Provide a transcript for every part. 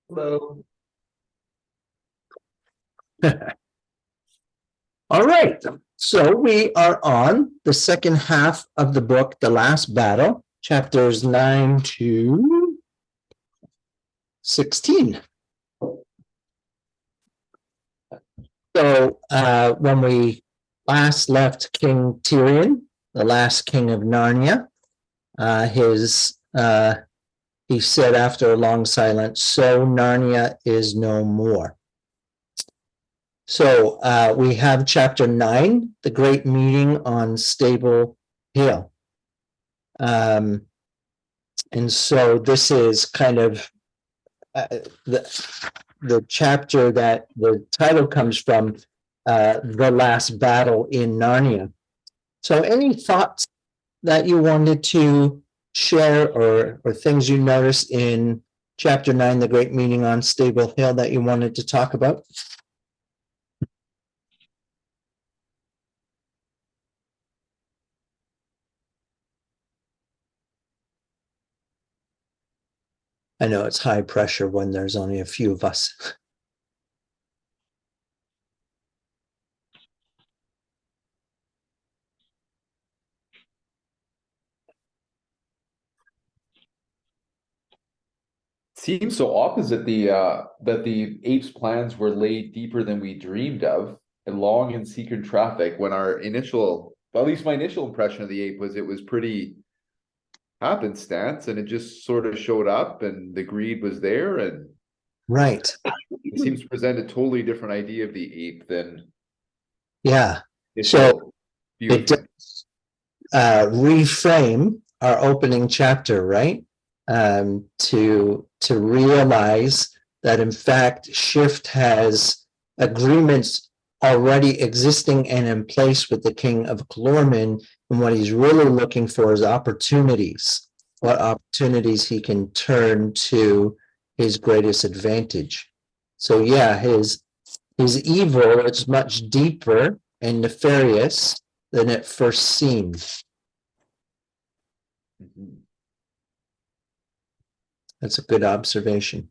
Hello. All right, so we are on the second half of the book, The Last Battle, chapters 9 to 16. So when we last left King Tyrion, the last king of Narnia, he said after a long silence, "So Narnia is no more." So we have chapter 9, the great meeting on Stable Hill. And so this is kind of the chapter that the title comes from, The Last Battle in Narnia. So any thoughts that you wanted to share or things you noticed in chapter 9, the great meeting on Stable Hill, that you wanted to talk about? I know it's high pressure when there's only a few of us. Seems so opposite that the apes' plans were laid deeper than we dreamed of, and long in secret traffic. When our initial, well, at least my initial impression of the ape was it was pretty happenstance, and it just sort of showed up, and the greed was there, and Right. it seems to present a totally different idea of the ape than Yeah. initial view It of him. reframe our opening chapter, right? To realize that in fact Shift has agreements already existing and in place with the King of Calormen, and what he's really looking for is opportunities. What opportunities he can turn to his greatest advantage. So yeah, his evil is much deeper and nefarious than it first seemed. Mhm. That's a good observation.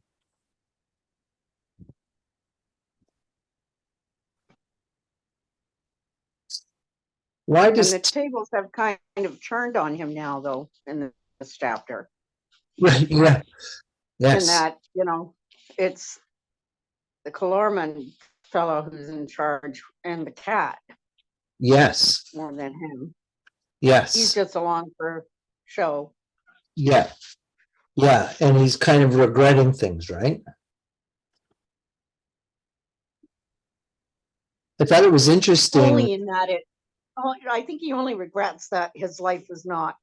Why And does the tables have kind of turned on him now, though, in this chapter. right? Yeah. In Yes. that, it's the Calorman fellow who's in charge and the cat Yes. more than him. Yes. He's just along for show. Yeah. Yeah. And he's kind of regretting things, right? I thought it was interesting. Only in that I think he only regrets that his life was not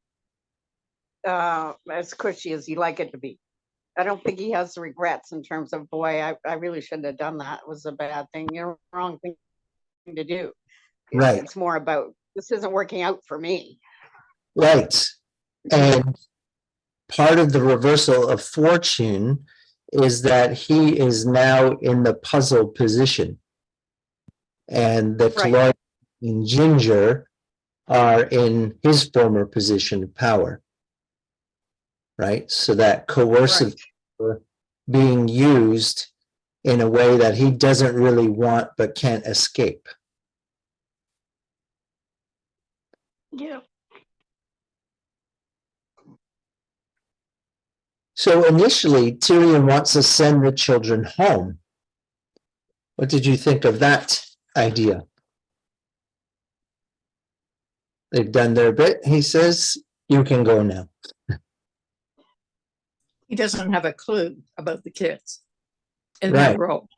as cushy as he'd like it to be. I don't think he has regrets in terms of, boy, I really shouldn't have done that. It was a bad thing, wrong thing to do. Right. It's more about, this isn't working out for me. Right. And part of the reversal of fortune is that he is now in the puzzle position. And the Calormen and Ginger are in his former position of power. Right? So that coercive power being used in a way that he doesn't really want but can't escape. Yeah. So initially, Tyrion wants to send the children home. What did you think of that idea? They've done their bit. He says, you can go now. He doesn't have a clue about the kids in Right. that role.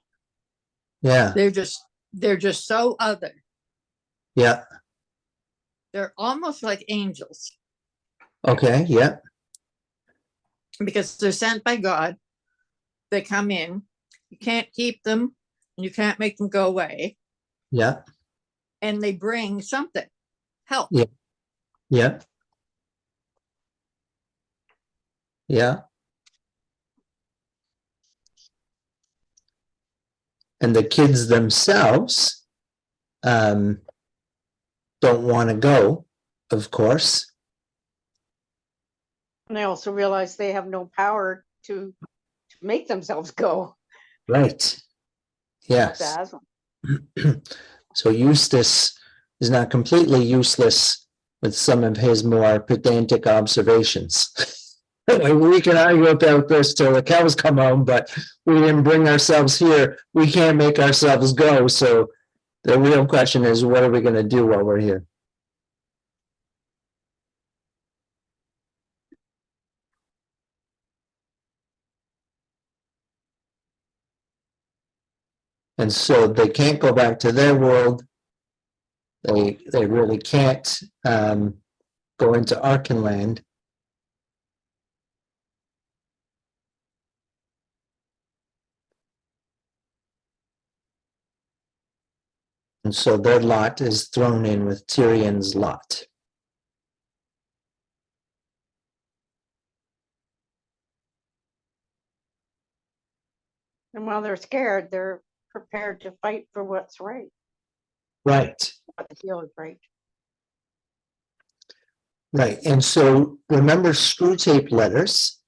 Yeah. They're just so other. Yeah. They're almost like angels Okay. Yeah. because they're sent by God. They come in. You can't keep them. You can't make them go away. Yeah. And they bring something. Help. Yeah. Yeah. Yeah. And the kids themselves don't want to go, of course. And they also realize they have no power to make themselves go. Right. Yes. That's So Eustace is not completely useless with some of his more pedantic observations. We can argue about this till the cows come home, but we didn't bring ourselves here. We can't make ourselves go. So the real question is, what are we going to do while we're here? And so they can't go back to their world. They really can't go into Archenland. And so their lot is thrown in with Tyrion's lot. And while they're scared, they're prepared to fight for what's right, Right. what they feel is right. Right. And so remember Screwtape Letters.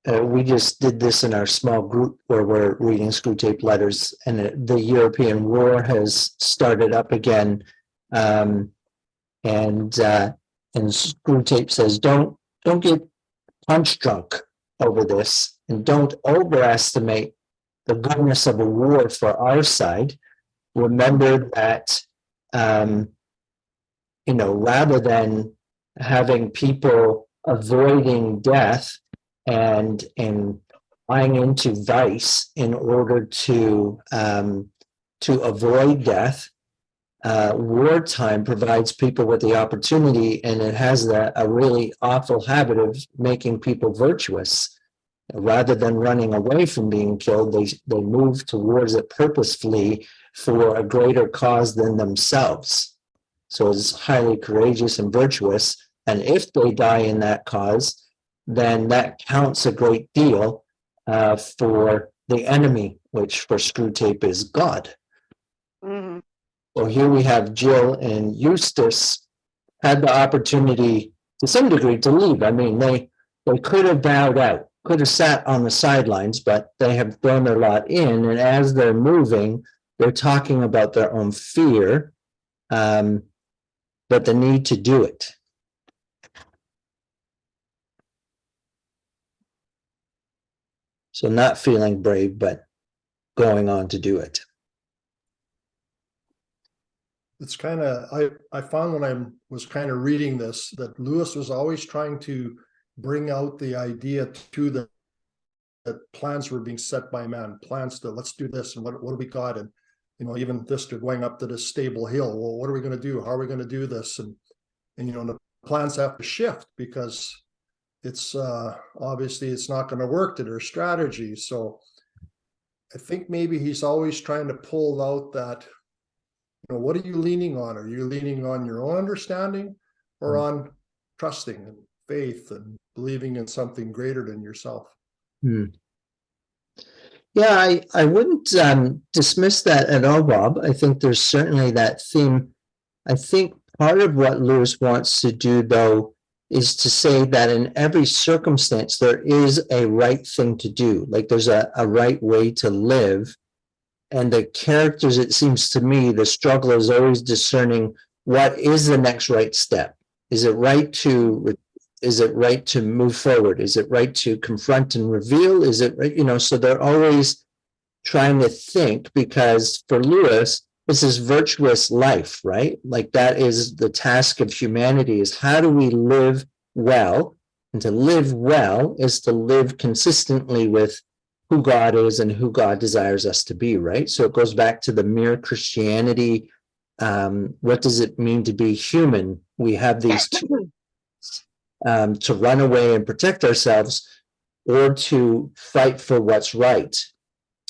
We just did this in our small group where we're reading Screwtape Letters, and the European War has started up again. And Screwtape says, don't get punch drunk over this, and don't overestimate the goodness of a war for our side. Remember that, rather than having people avoiding death and buying into vice in order to avoid death, wartime provides people with the opportunity, and it has a really awful habit of making people virtuous. Rather than running away from being killed, they move towards it purposefully for a greater cause than themselves. So it's highly courageous and virtuous. And if they die in that cause, then that counts a great deal for the enemy, which for Screwtape is God. Mhm. So here we have Jill and Eustace had the opportunity to some degree to leave. I mean, they could have bowed out, could have sat on the sidelines, but they have thrown their lot in. And as they're moving, they're talking about their own fear, but the need to do it. So not feeling brave, but going on to do it. It's kind of, I found when I was kind of reading this, that Lewis was always trying to bring out the idea to the that plans were being set by man, plans to let's do this and what do we got, and even this to going up to this stable hill. Well, what are we going to do? How are we going to do this? And the plans have to shift because it's obviously it's not going to work to their strategy. So I think maybe he's always trying to pull out that, what are you leaning on? Are you leaning on your own understanding or on trusting and faith and believing in something greater than yourself? Yeah, I wouldn't dismiss that at all, Bob. I think there's certainly that theme. I think part of what Lewis wants to do, though, is to say that in every circumstance, there is a right thing to do. Like there's a right way to live. And the characters, it seems to me, the struggle is always discerning what is the next right step. Is it right to move forward? Is it right to confront and reveal? Is it right? So they're always trying to think, because for Lewis, this is virtuous life, right? Like that is the task of humanity, is how do we live well? And to live well is to live consistently with who God is and who God desires us to be, right? So it goes back to the mere Christianity. What does it mean to be human? We have these two, to run away and protect ourselves, or to fight for what's right.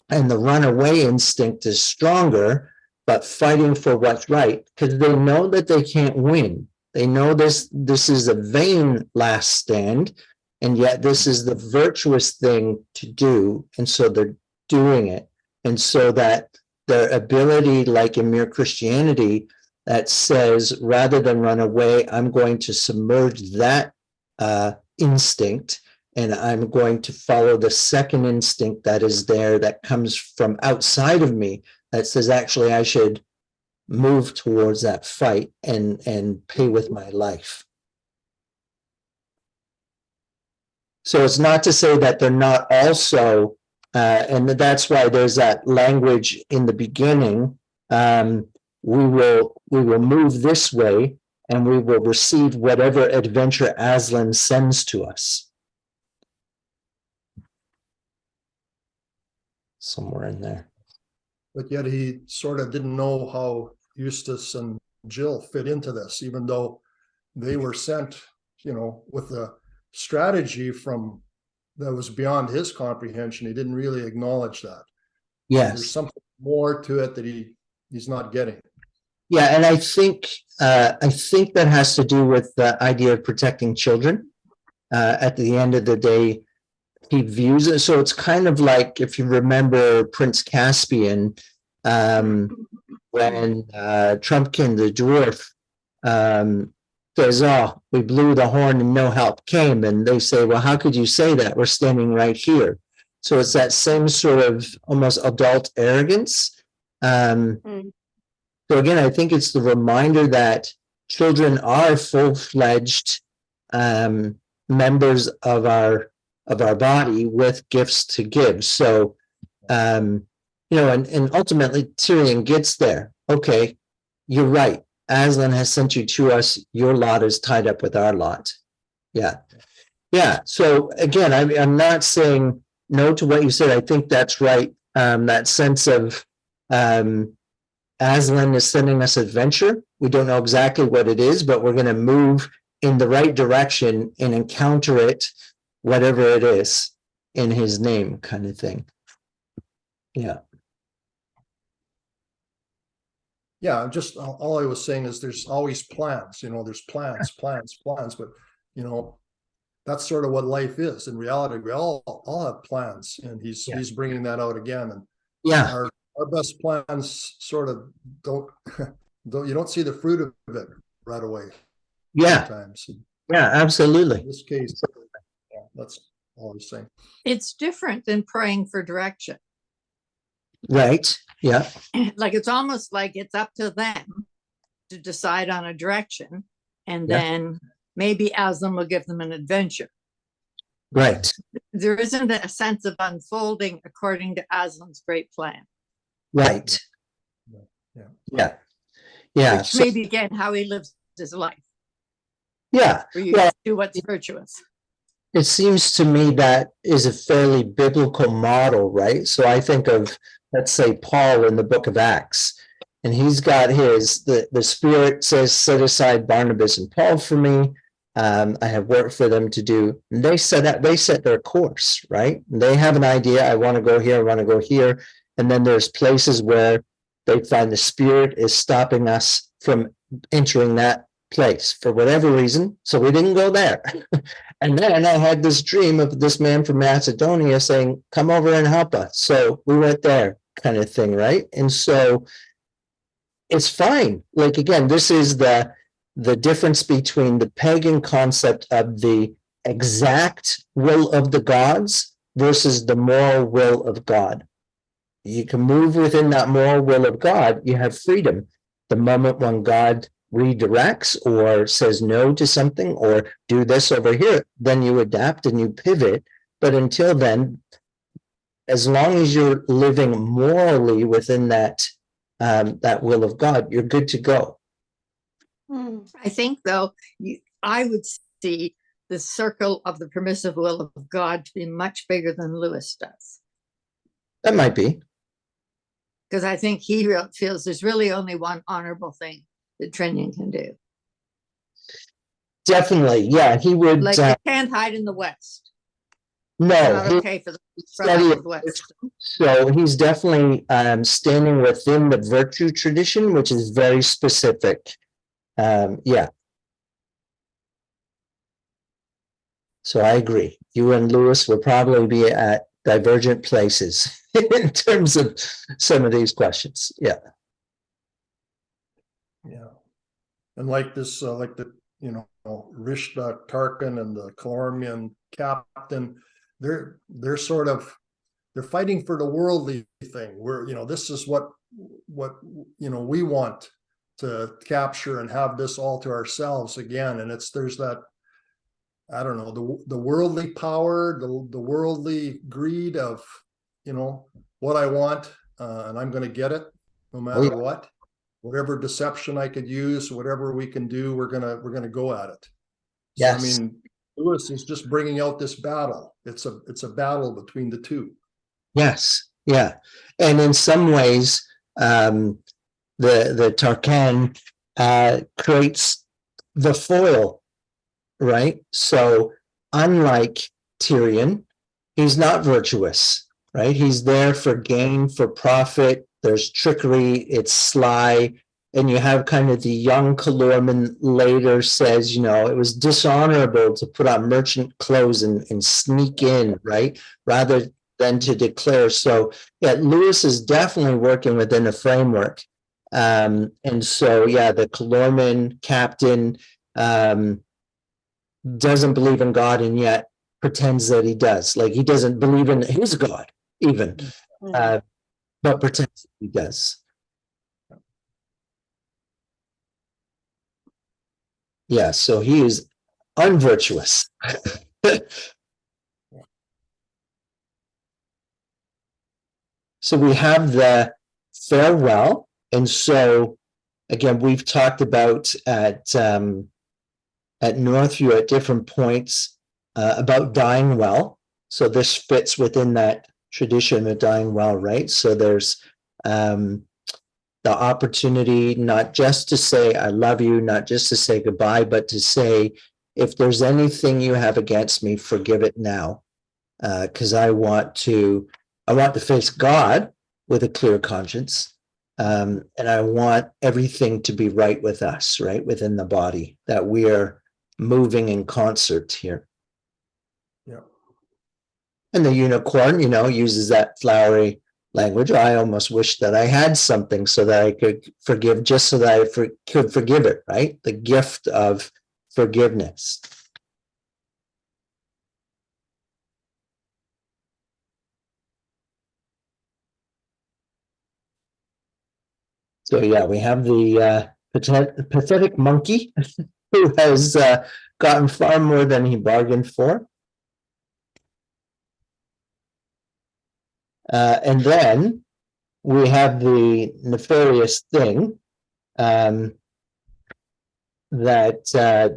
And the runaway instinct is stronger, but fighting for what's right, because they know that they can't win. They know this is a vain last stand, and yet this is the virtuous thing to do. And so they're doing it. And so that their ability, like in mere Christianity, that says, rather than run away, I'm going to submerge that instinct and I'm going to follow the second instinct that is there that comes from outside of me that says, actually, I should move towards that fight and pay with my life. So it's not to say that they're not also, and that's why there's that language in the beginning. We will move this way, and we will receive whatever adventure Aslan sends to us. Somewhere in there. But yet he sort of didn't know how Eustace and Jill fit into this, even though they were sent, with a strategy from that was beyond his comprehension. He didn't really acknowledge that. Yes. There's something more to it that he's not getting. Yeah, and I think that has to do with the idea of protecting children. At the end of the day, he views it. So it's kind of like, if you remember Prince Caspian, when Trumpkin, the dwarf, says, "Oh, we blew the horn and no help came." And they say, "Well, how could you say that? We're standing right here." So it's that same sort of almost adult arrogance. So again, I think it's the reminder that children are full-fledged members of our body with gifts to give. So, and ultimately Tyrion gets there. Okay, you're right. Aslan has sent you to us. Your lot is tied up with our lot. Yeah. Yeah. So again, I'm not saying no to what you said. I think that's right. That sense of Aslan is sending us adventure. We don't know exactly what it is, but we're going to move in the right direction and encounter it, whatever it is, in his name, kind of thing. Yeah. Yeah, just all I was saying is there's always plans, there's plans, but that's sort of what life is. In reality, we all have plans, and he's bringing that out again. And yeah, our best plans sort of don't you don't see the fruit of it right away. Yeah. Sometimes. Yeah, absolutely. In this case, yeah, that's all I'm saying. It's different than praying for direction. Right. Yeah. Like, it's almost like it's up to them to decide on a direction, and Yeah. then maybe Aslan will give them an adventure. Right. There isn't a sense of unfolding according to Aslan's great plan. Right. Yeah. Yeah. Yeah. Which may be, again, how he lives his life. Yeah. For you Well, to do what's virtuous. it seems to me that is a fairly biblical model, right? So I think of, let's say, Paul in the book of Acts, and he's got the Spirit says, set aside Barnabas and Paul for me. I have work for them to do. And they set their course, right? And they have an idea. I want to go here. I want to go here. And then there's places where they find the Spirit is stopping us from entering that place for whatever reason. So we didn't go there. And then I had this dream of this man from Macedonia saying, "Come over and help us." So we went there, kind of thing, right? And so it's fine. Like, again, this is the difference between the pagan concept of the exact will of the gods versus the moral will of God. You can move within that moral will of God. You have freedom. The moment when God redirects or says no to something or do this over here, then you adapt and you pivot. But until then, as long as you're living morally within that will of God, you're good to go. I think, though, I would see the circle of the permissive will of God to be much bigger than Lewis does. That might be. Because I think he feels there's really only one honorable thing that Trinian can do. Definitely, yeah. He would. Like, they can't hide in the West. It's No, not he- okay for them to run out of the West. so he's definitely standing within the virtue tradition, which is very specific. Yeah. So I agree. You and Lewis will probably be at divergent places in terms of some of these questions. Yeah. Yeah. And like this, like the, Rishta Tarkin and the Calormian captain, they're sort of, they're fighting for the worldly thing, where, this is what we want to capture and have this all to ourselves again. And there's that, I don't know, the worldly power, the worldly greed of, what I want, and I'm going to get it no matter what. Whatever deception I could use, whatever we can do, we're gonna go at it. So, Yes. I mean, Lewis is just bringing out this battle. It's a battle between the two. Yes, yeah. And in some ways, the Tarkan creates the foil, right? So unlike Tyrion, he's not virtuous, right? He's there for gain, for profit. There's trickery, it's sly. And you have kind of the young Calorman later says, it was dishonorable to put on merchant clothes and sneak in, right? Rather than to declare. So yeah, Lewis is definitely working within a framework. And so, yeah, the Calorman captain doesn't believe in God and yet pretends that he does. Like he doesn't believe in his God even, but pretends that he does. Yeah, so he is unvirtuous. So we have the farewell. And so again, we've talked about at Northview at different points about dying well. So this fits within that tradition of dying well, right? So there's the opportunity not just to say I love you, not just to say goodbye, but to say, if there's anything you have against me, forgive it now. Because I want to face God with a clear conscience. And I want everything to be right with us, right within the body, that we are moving in concert here. Yeah. And the unicorn, uses that flowery language. I almost wish that I had something so that I could forgive, just so that I could forgive it, right? The gift of forgiveness. So yeah, we have the pathetic monkey who has gotten far more than he bargained for. And then we have the nefarious thing that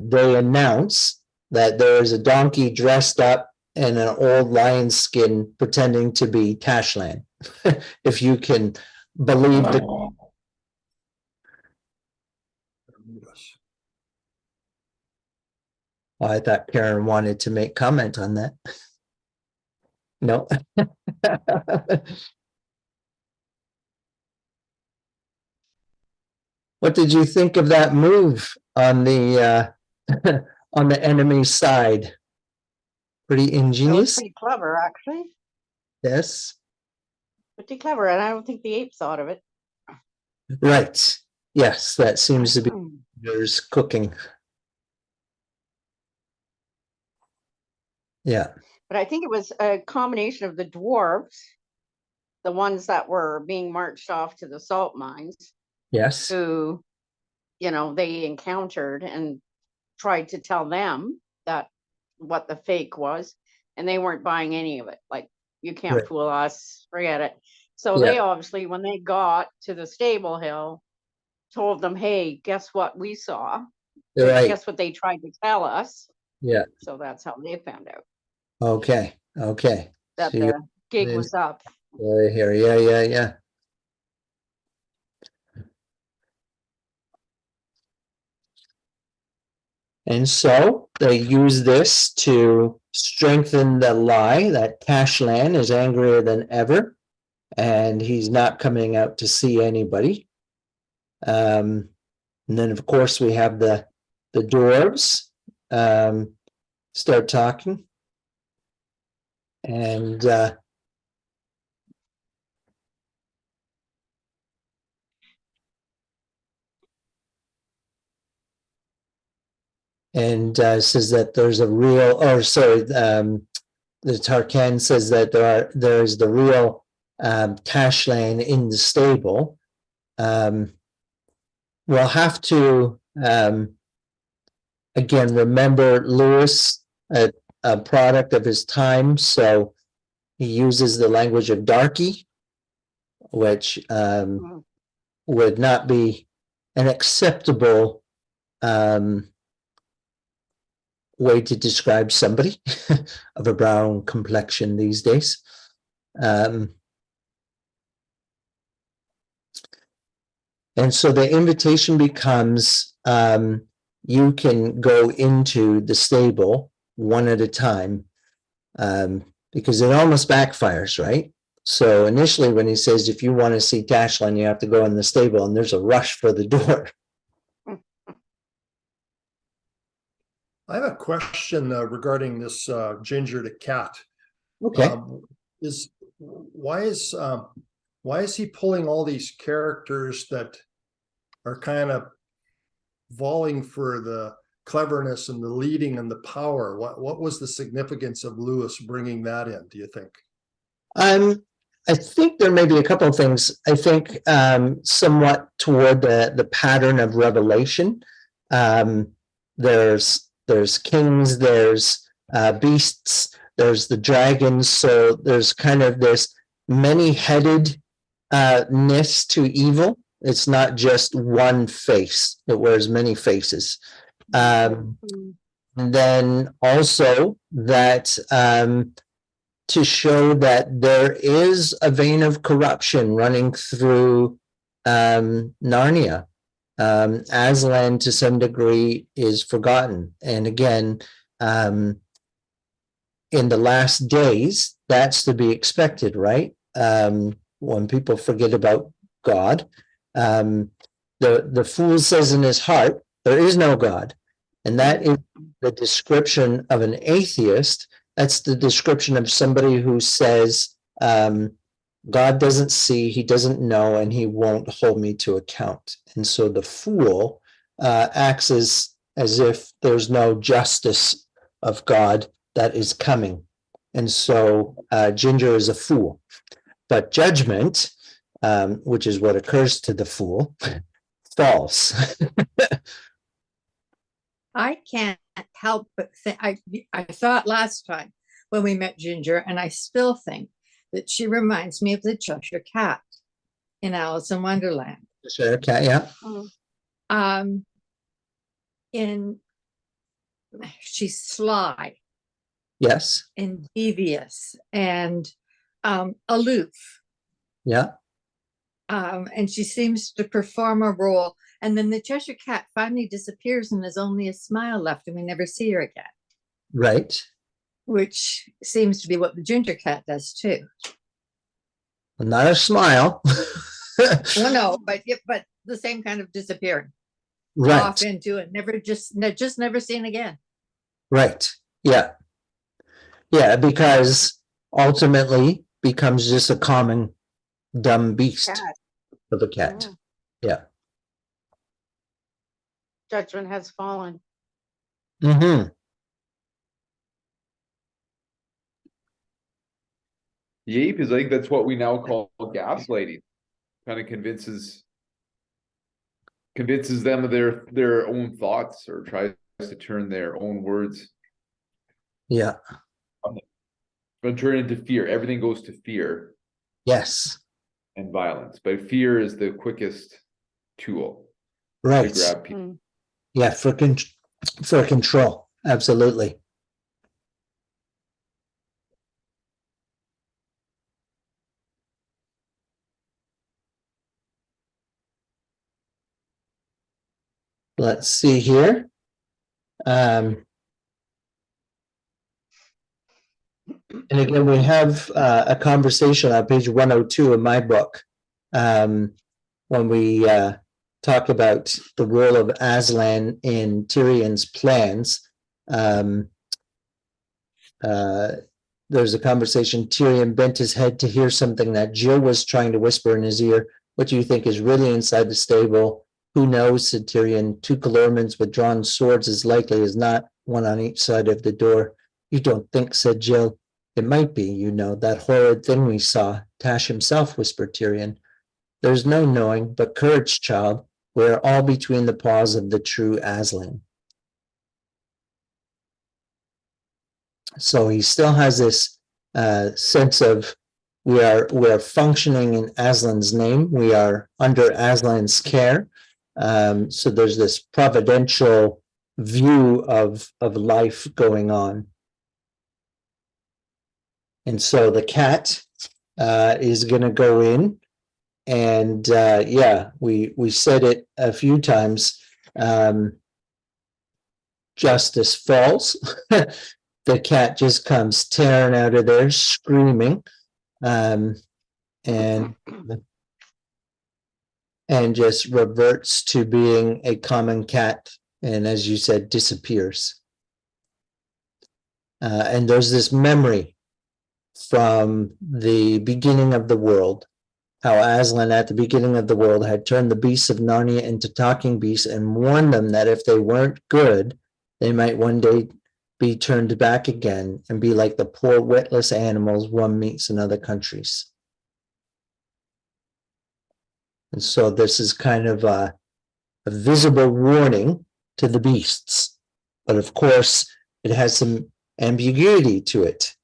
they announce that there is a donkey dressed up in an old lion skin pretending to be Tashlan. If you can believe the... I thought Karen wanted to make comment on that. No. What did you think of that move on the on the enemy's side? Pretty That was ingenious. pretty clever, actually. Yes. Pretty clever, and I don't think the ape thought of it. Right. Yes, that seems to be there's cooking. Yeah. But I think it was a combination of the dwarves, the ones that were being marched off to the salt mines, Yes. who, they encountered and tried to tell them that what the fake was, and they weren't buying any of it. Like, you can't Right. fool us, forget it. So Yeah. they obviously, when they got to the stable hill, told them, hey, guess what we saw? Right. Guess what they tried to tell us? Yeah. So that's how they found out Okay. Okay. that So the gig was up. here. Yeah. And so they use this to strengthen the lie that Tashlan is angrier than ever, and he's not coming out to see anybody. And then, of course, we have the dwarves start talking, and and says that there's a real, or sorry, the Tarkan says that there's the real Tashlan in the stable. We'll have to again remember Lewis, a product of his time, so he uses the language of darky, which would not be an acceptable way to describe somebody of a brown complexion these days. And so the invitation becomes, you can go into the stable one at a time, because it almost backfires, right? So initially when he says, if you want to see Tashlan, you have to go in the stable, and there's a rush for the door. I have a question regarding this Ginger the cat. Okay. Why is he pulling all these characters that are kind of volleying for the cleverness and the leading and the power? What was the significance of Lewis bringing that in, do you think? I think there may be a couple of things. I think somewhat toward the pattern of revelation. There's kings, there's beasts, there's the dragons. So there's kind of this many-headed ness to evil. It's not just one face. It wears many faces. And then also that to show that there is a vein of corruption running through Narnia. Aslan to some degree is forgotten. And again, in the last days, that's to be expected, right? When people forget about God, the fool says in his heart, there is no God. And that is the description of an atheist. That's the description of somebody who says, God doesn't see, he doesn't know, and he won't hold me to account. And so the fool acts as if there's no justice of God that is coming. And so Ginger is a fool. But judgment, which is what occurs to the fool, false. I can't help but think, I thought last time when we met Ginger, and I still think that she reminds me of the Cheshire Cat in Alice in Wonderland. Sure, okay, yeah. She's sly Yes, and devious and aloof. yeah, and she seems to perform a role. And then the Cheshire Cat finally disappears and there's only a smile left and we never see her again. right. Which seems to be what the Ginger Cat does too. Not a smile. Well, no, but the same kind of disappearing. Right, Off into it, never seen again. right, yeah. Yeah, because ultimately becomes just a common dumb beast Cat. of a cat. Yeah. Judgment has fallen. Mm-hmm. The ape is, I think that's what we now call gaslighting. Kind of convinces them of their own thoughts, or tries to turn their own words Yeah. and turn into fear. Everything goes to fear Yes. and violence, but fear is the quickest tool to Right. grab people. Yeah, for control. Absolutely. Let's see here. And again, we have a conversation on page 102 of my book when we talk about the role of Aslan in Tyrion's plans. There's a conversation. Tyrion bent his head to hear something that Jill was trying to whisper in his ear. What do you think is really inside the stable? Who knows, said Tyrion. 2 Calormans with drawn swords as likely as not, one on each side of the door. You don't think, said Jill. It might be, you know, that horrid thing we saw. Tash himself, whispered Tyrion. There's no knowing, but courage, child. We're all between the paws of the true Aslan. So he still has this sense of we are functioning in Aslan's name. We are under Aslan's care. So there's this providential view of life going on. And so the cat is going to go in, and yeah, we said it a few times. Justice falls. The cat just comes tearing out of there, screaming, and just reverts to being a common cat, and as you said, disappears. And there's this memory from the beginning of the world, how Aslan at the beginning of the world had turned the beasts of Narnia into talking beasts and warned them that if they weren't good, they might one day be turned back again and be like the poor witless animals one meets in other countries. And so this is kind of a visible warning to the beasts. But of course, it has some ambiguity to it.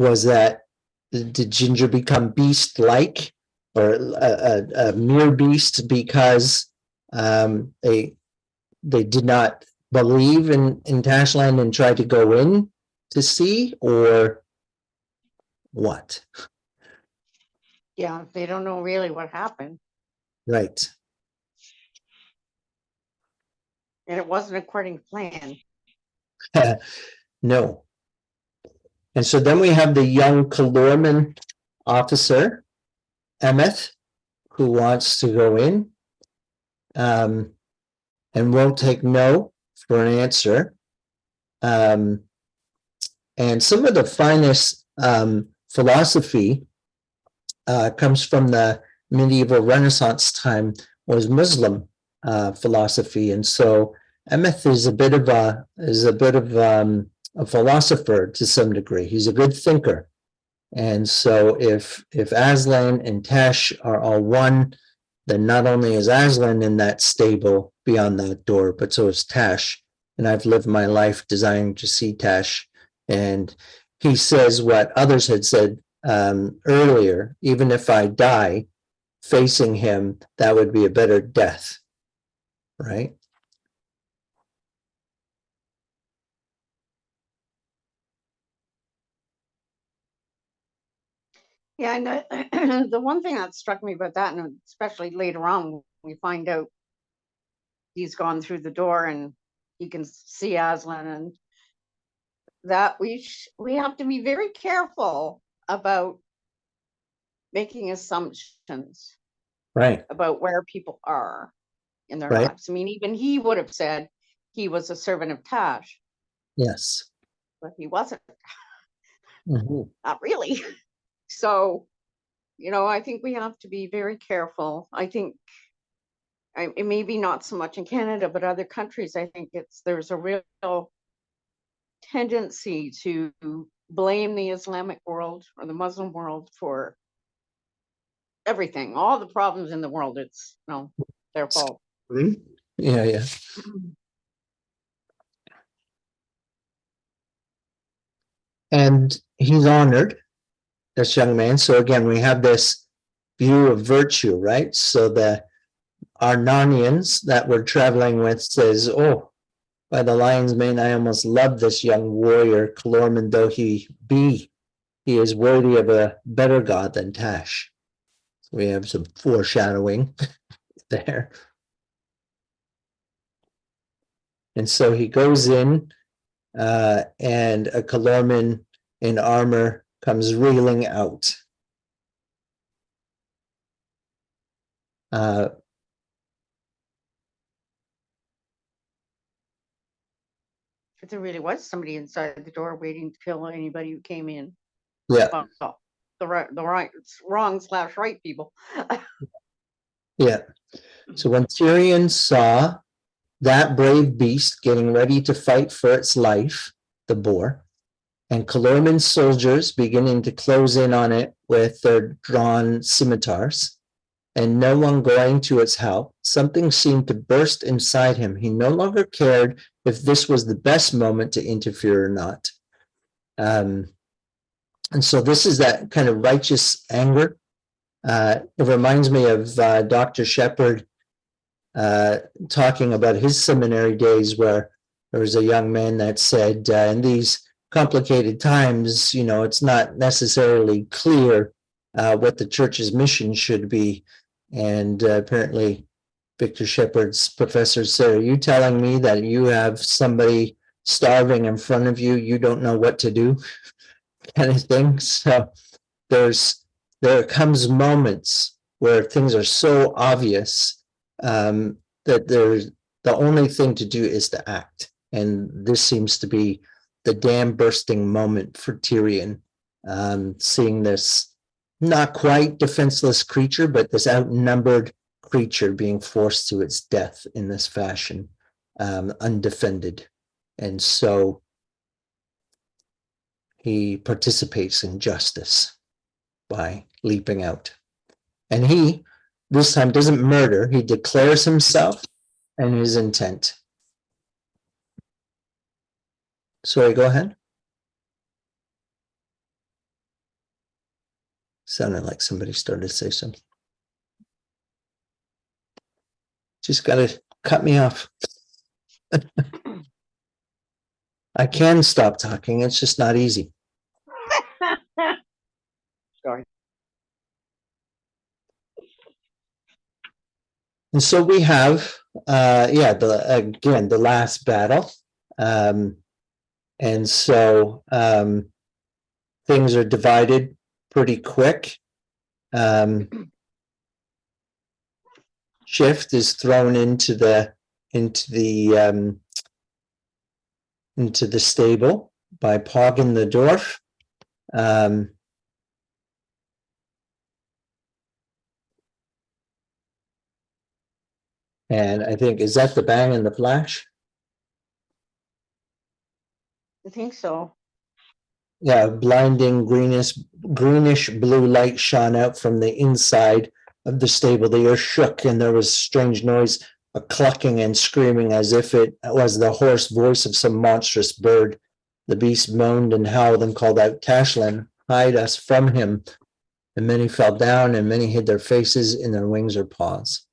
Was that, did Ginger become beast-like or a mere beast because they did not believe in Tashland and tried to go in to see, or what? Yeah, they don't know really what happened, Right. and it wasn't according to plan. No. And so then we have the young Calorman officer, Emmeth, who wants to go in and won't take no for an answer. And some of the finest philosophy comes from the medieval Renaissance time, was Muslim philosophy. And so Emmeth is a bit of a philosopher to some degree. He's a good thinker. And so if Aslan and Tash are all one, then not only is Aslan in that stable beyond that door, but so is Tash. And I've lived my life desiring to see Tash. And he says what others had said earlier, even if I die facing him, that would be a better death, right? Yeah, and the one thing that struck me about that, and especially later on, we find out he's gone through the door and he can see Aslan, and that we have to be very careful about making assumptions Right, about where people are in their right, lives. I mean, even he would have said he was a servant of Tash, yes. but he wasn't, Mhm. not really. So, I think we have to be very careful. I think it may be not so much in Canada, but other countries, I think there's a real tendency to blame the Islamic world or the Muslim world for everything, all the problems in the world. It's their fault. Yeah, yeah. And he's honored, this young man. So again, we have this view of virtue, right? So our Narnians that we're traveling with says, oh, by the lion's mane, I almost love this young warrior, Calorman though he be. He is worthy of a better god than Tash. So we have some foreshadowing there. And so he goes in, and a Calorman in armor comes reeling out. But there really was somebody inside the door waiting to kill anybody who came in. Yeah, Well, the wrong / right people. Yeah. So when Tyrion saw that brave beast getting ready to fight for its life, the boar, and Calormen's soldiers beginning to close in on it with their drawn scimitars, and no one going to its help, something seemed to burst inside him. He no longer cared if this was the best moment to interfere or not. And so this is that kind of righteous anger. It reminds me of Dr. Shepherd talking about his seminary days, where there was a young man that said, in these complicated times, it's not necessarily clear what the church's mission should be. And apparently Victor Shepherd's professor said, are you telling me that you have somebody starving in front of you, you don't know what to do? Kind of thing. So there comes moments where things are so obvious that the only thing to do is to act. And this seems to be the dam bursting moment for Tyrion, seeing this not quite defenseless creature, but this outnumbered creature being forced to its death in this fashion, undefended. And so he participates in justice by leaping out. And he, this time, doesn't murder, he declares himself and his intent. Sorry, go ahead. Sounded like somebody started to say something. Just got to cut me off. I can stop talking, it's just not easy. Sorry. And so we have, the last battle. And so things are divided pretty quick. Shift is thrown into the stable by Poggin the dwarf. And I think, is that the bang and the flash? I think so. Yeah, blinding greenish blue light shone out from the inside of the stable. The earth shook and there was strange noise, a clucking and screaming as if it was the hoarse voice of some monstrous bird. The beast moaned and howled and called out, Tashlin, hide us from him. And many fell down and many hid their faces in their wings or paws.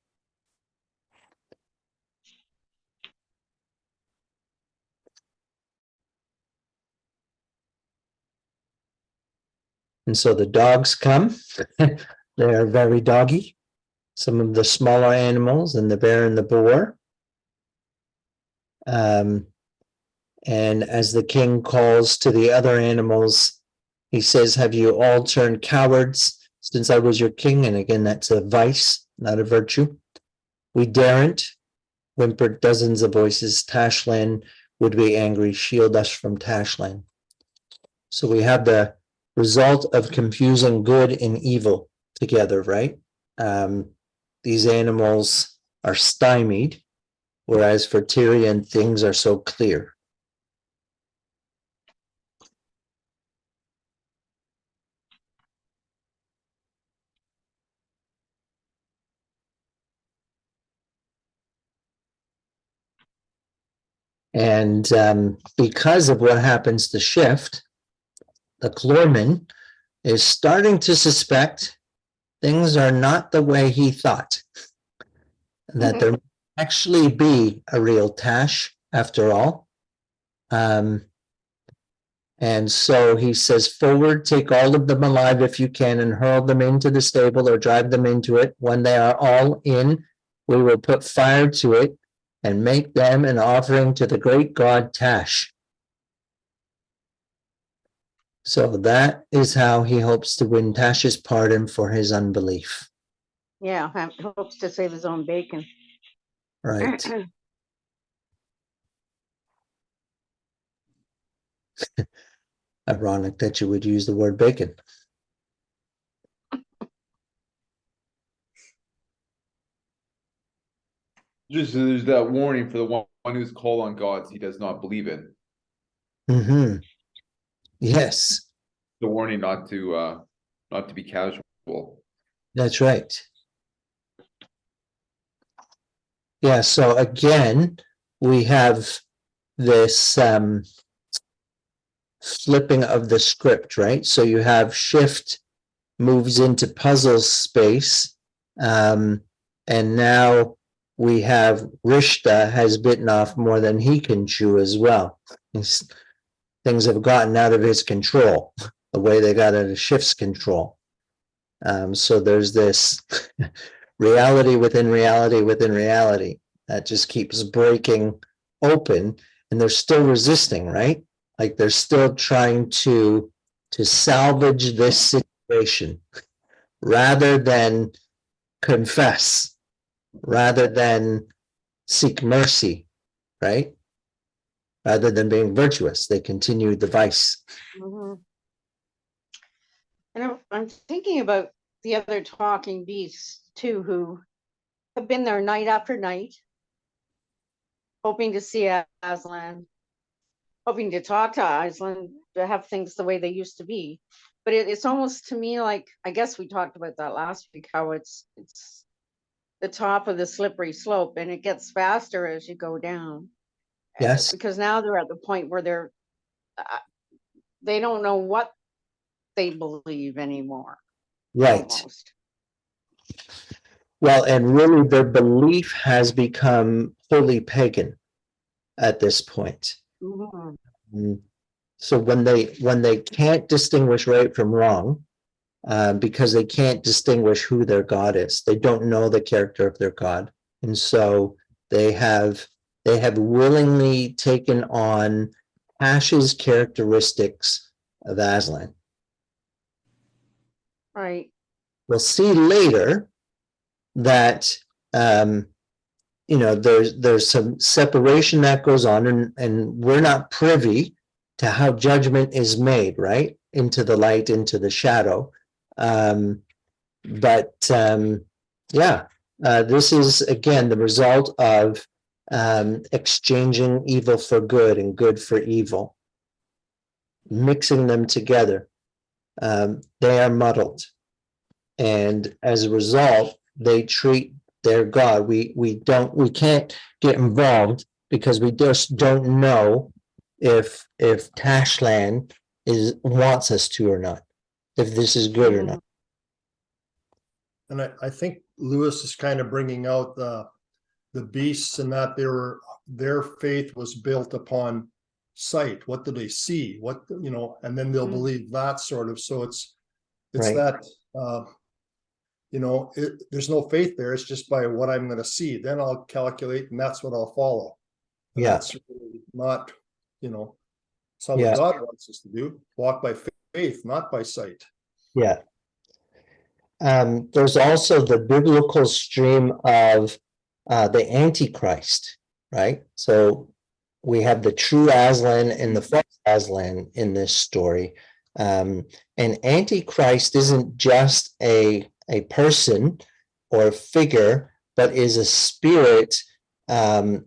And so the dogs come. They are very doggy. Some of the smaller animals and the bear and the boar. And as the king calls to the other animals, he says, have you all turned cowards since I was your king? And again, that's a vice, not a virtue. We daren't, whimpered dozens of voices. Tashlin would be angry. Shield us from Tashlin. So we have the result of confusing good and evil together, right? These animals are stymied, whereas for Tyrion, things are so clear. And because of what happens to Shift, the Clorman is starting to suspect things are not the way he thought. That there may actually be a real Tash after all. And so he says, forward, take all of them alive if you can and hurl them into the stable or drive them into it. When they are all in, we will put fire to it and make them an offering to the great god Tash. So that is how he hopes to win Tash's pardon for his unbelief. Yeah, hopes to save his own bacon. Right. Ironic that you would use the word bacon. Just there's that warning for the one who's called on gods he does not believe in. Mm-hmm. Yes, The warning not to be casual. that's right. Yeah, so again, we have this flipping of the script, right? So you have shift moves into puzzle space. And now we have Rishta has bitten off more than he can chew as well. Things have gotten out of his control, the way they got out of Shift's control. So there's this reality within reality within reality that just keeps breaking open, and they're still resisting, right? Like they're still trying to salvage this situation rather than confess, rather than seek mercy, right? Rather than being virtuous, they continue the vice. Mhm. And I'm thinking about the other talking beasts too, who have been there night after night, hoping to see Aslan, hoping to talk to Aslan, to have things the way they used to be. But it's almost to me like, I guess we talked about that last week, how it's the top of the slippery slope, and it gets faster as you go down. Yes, Because now they're at the point where they don't know what they believe anymore. right. Almost. Well, and really their belief has become wholly pagan at this point. Mhm. So when they can't distinguish right from wrong, because they can't distinguish who their God is, they don't know the character of their God, and so they have willingly taken on Ash's characteristics of Aslan. Right. We'll see later that there's some separation that goes on, and we're not privy to how judgment is made, right? Into the light, into the shadow. But this is again the result of exchanging evil for good and good for evil, mixing them together. They are muddled, and as a result, they treat their God. We can't get involved because we just don't know if Tashland wants us to or not, if this is good or not. And I think Lewis is kind of bringing out the beasts, and that their faith was built upon sight. What do they see? What, and then they'll believe that sort of. So it's Right. that, there's no faith there. It's just by what I'm going to see. Then I'll calculate, and that's what I'll follow. And Yeah. that's really not, it's not Yeah. what God wants us to do. Walk by faith, not by sight. Yeah. There's also the biblical stream of the Antichrist, right? So we have the true Aslan and the false Aslan in this story. And Antichrist isn't just a person or a figure, but is a spirit, and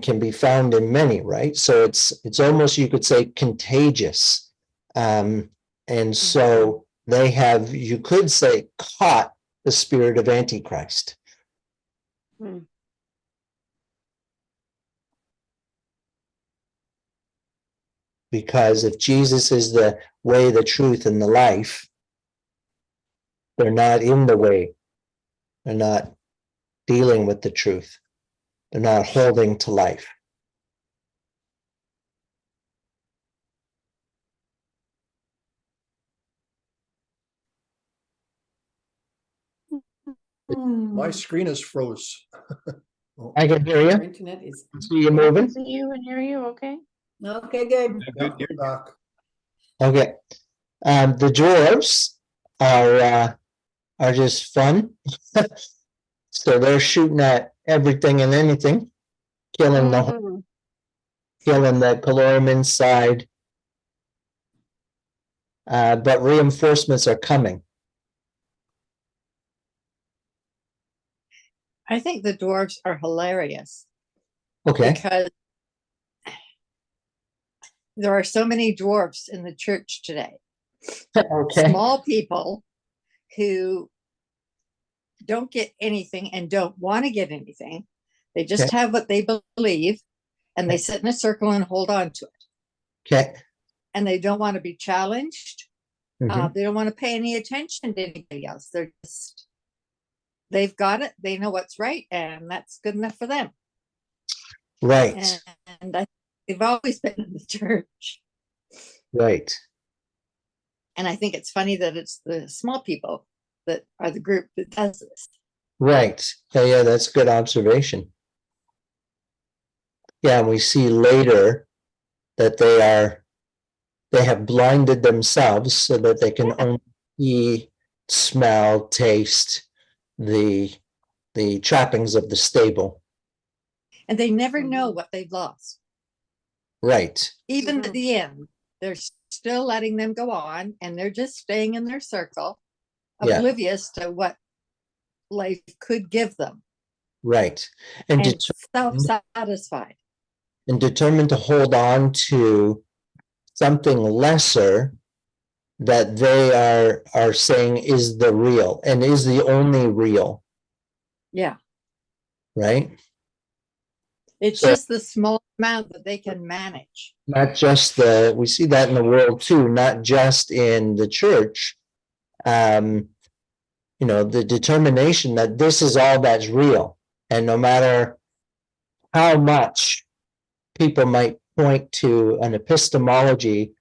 can be found in many, right? So it's almost, you could say, contagious. And so they have, you could say, caught the spirit of Antichrist. Because if Jesus is the way, the truth, and the life, they're not in the way. They're not dealing with the truth. They're not holding to life. My screen is froze. I can hear Our you. internet is, See you I can moving. see you and hear you, okay? okay, good. Yeah, we're back. Okay. The dwarves are just fun. So they're shooting at everything and anything, killing Mhm. the Calorum inside. But reinforcements are coming. I think the dwarves are hilarious Okay, because there are so many dwarfs in the church today. okay, Small people who don't get anything and don't want to get anything. They just Okay. have what they believe and they sit in a circle and hold on to it. okay. And they don't want to be challenged. Mhm. They don't want to pay any attention to anybody else. They've got it. They know what's right, and that's good enough for them. Right, And they've always been in the church. right. And I think it's funny that it's the small people that are the group that does this. Right. Yeah, that's a good observation. Yeah, and we see later that they have blinded themselves so that they can only see, smell, taste the trappings of the stable. And they never know what they've lost. Right, Even Mhm. at the end, they're still letting them go on and they're just staying in their circle, Yeah. oblivious to what life could give them right. And and self-satisfied. determined to hold on to something lesser that they are saying is the real and is the only real, Yeah. right? It's So- just the small amount that they can manage. Not just we see that in the world too, not just in the church. The determination that this is all that's real. And no matter how much people might point to an epistemology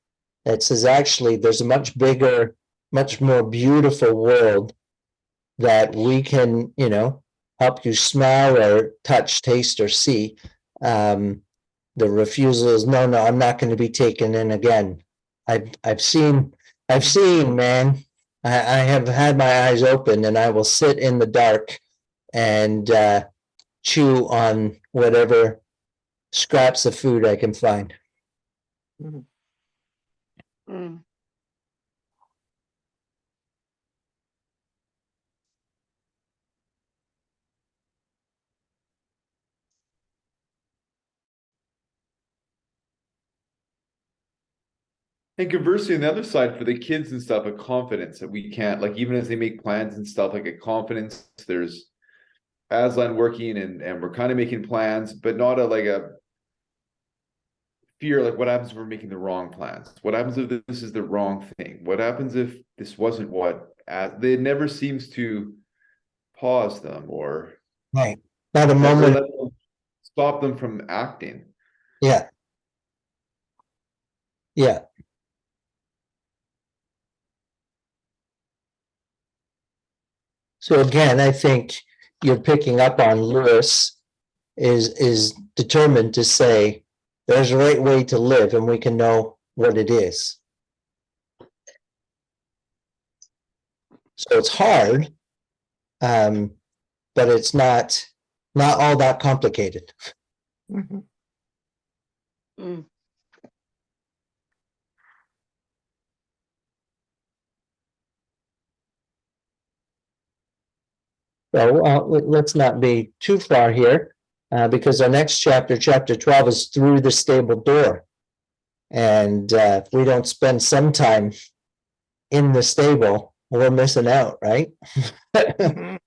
that says actually there's a much bigger, much more beautiful world that we can, help you smell or touch, taste, or see. The refusal is no, I'm not going to be taken in again. I've seen, man. I have had my eyes open, and I will sit in the dark and chew on whatever scraps of food I can find. Mm. And conversely, on the other side, for the kids and stuff, a confidence that we can't, like, even as they make plans and stuff, like a confidence, there's Aslan working and we're kind of making plans, but not a fear, like what happens if we're making the wrong plans? What happens if this is the wrong thing? What happens if this wasn't what it never seems to pause them or Right. Not a never moment. let them stop them from acting. Yeah. Yeah. So again, I think you're picking up on Lewis is determined to say there's a right way to live and we can know what it is. So it's hard, but it's not all that complicated. Mhm. Mm. So let's not be too far here, because our next chapter, chapter 12, is through the stable door. And if we don't spend some time in the stable, we're missing out, right? Mhm.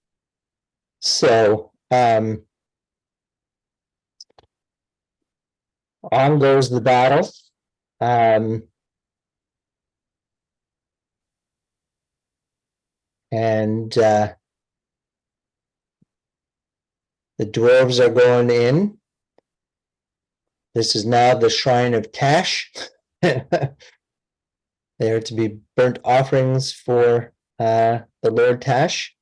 So on goes the battle. And the dwarves are going in. This is now the shrine of Tash. They are to be burnt offerings for the Lord Tash.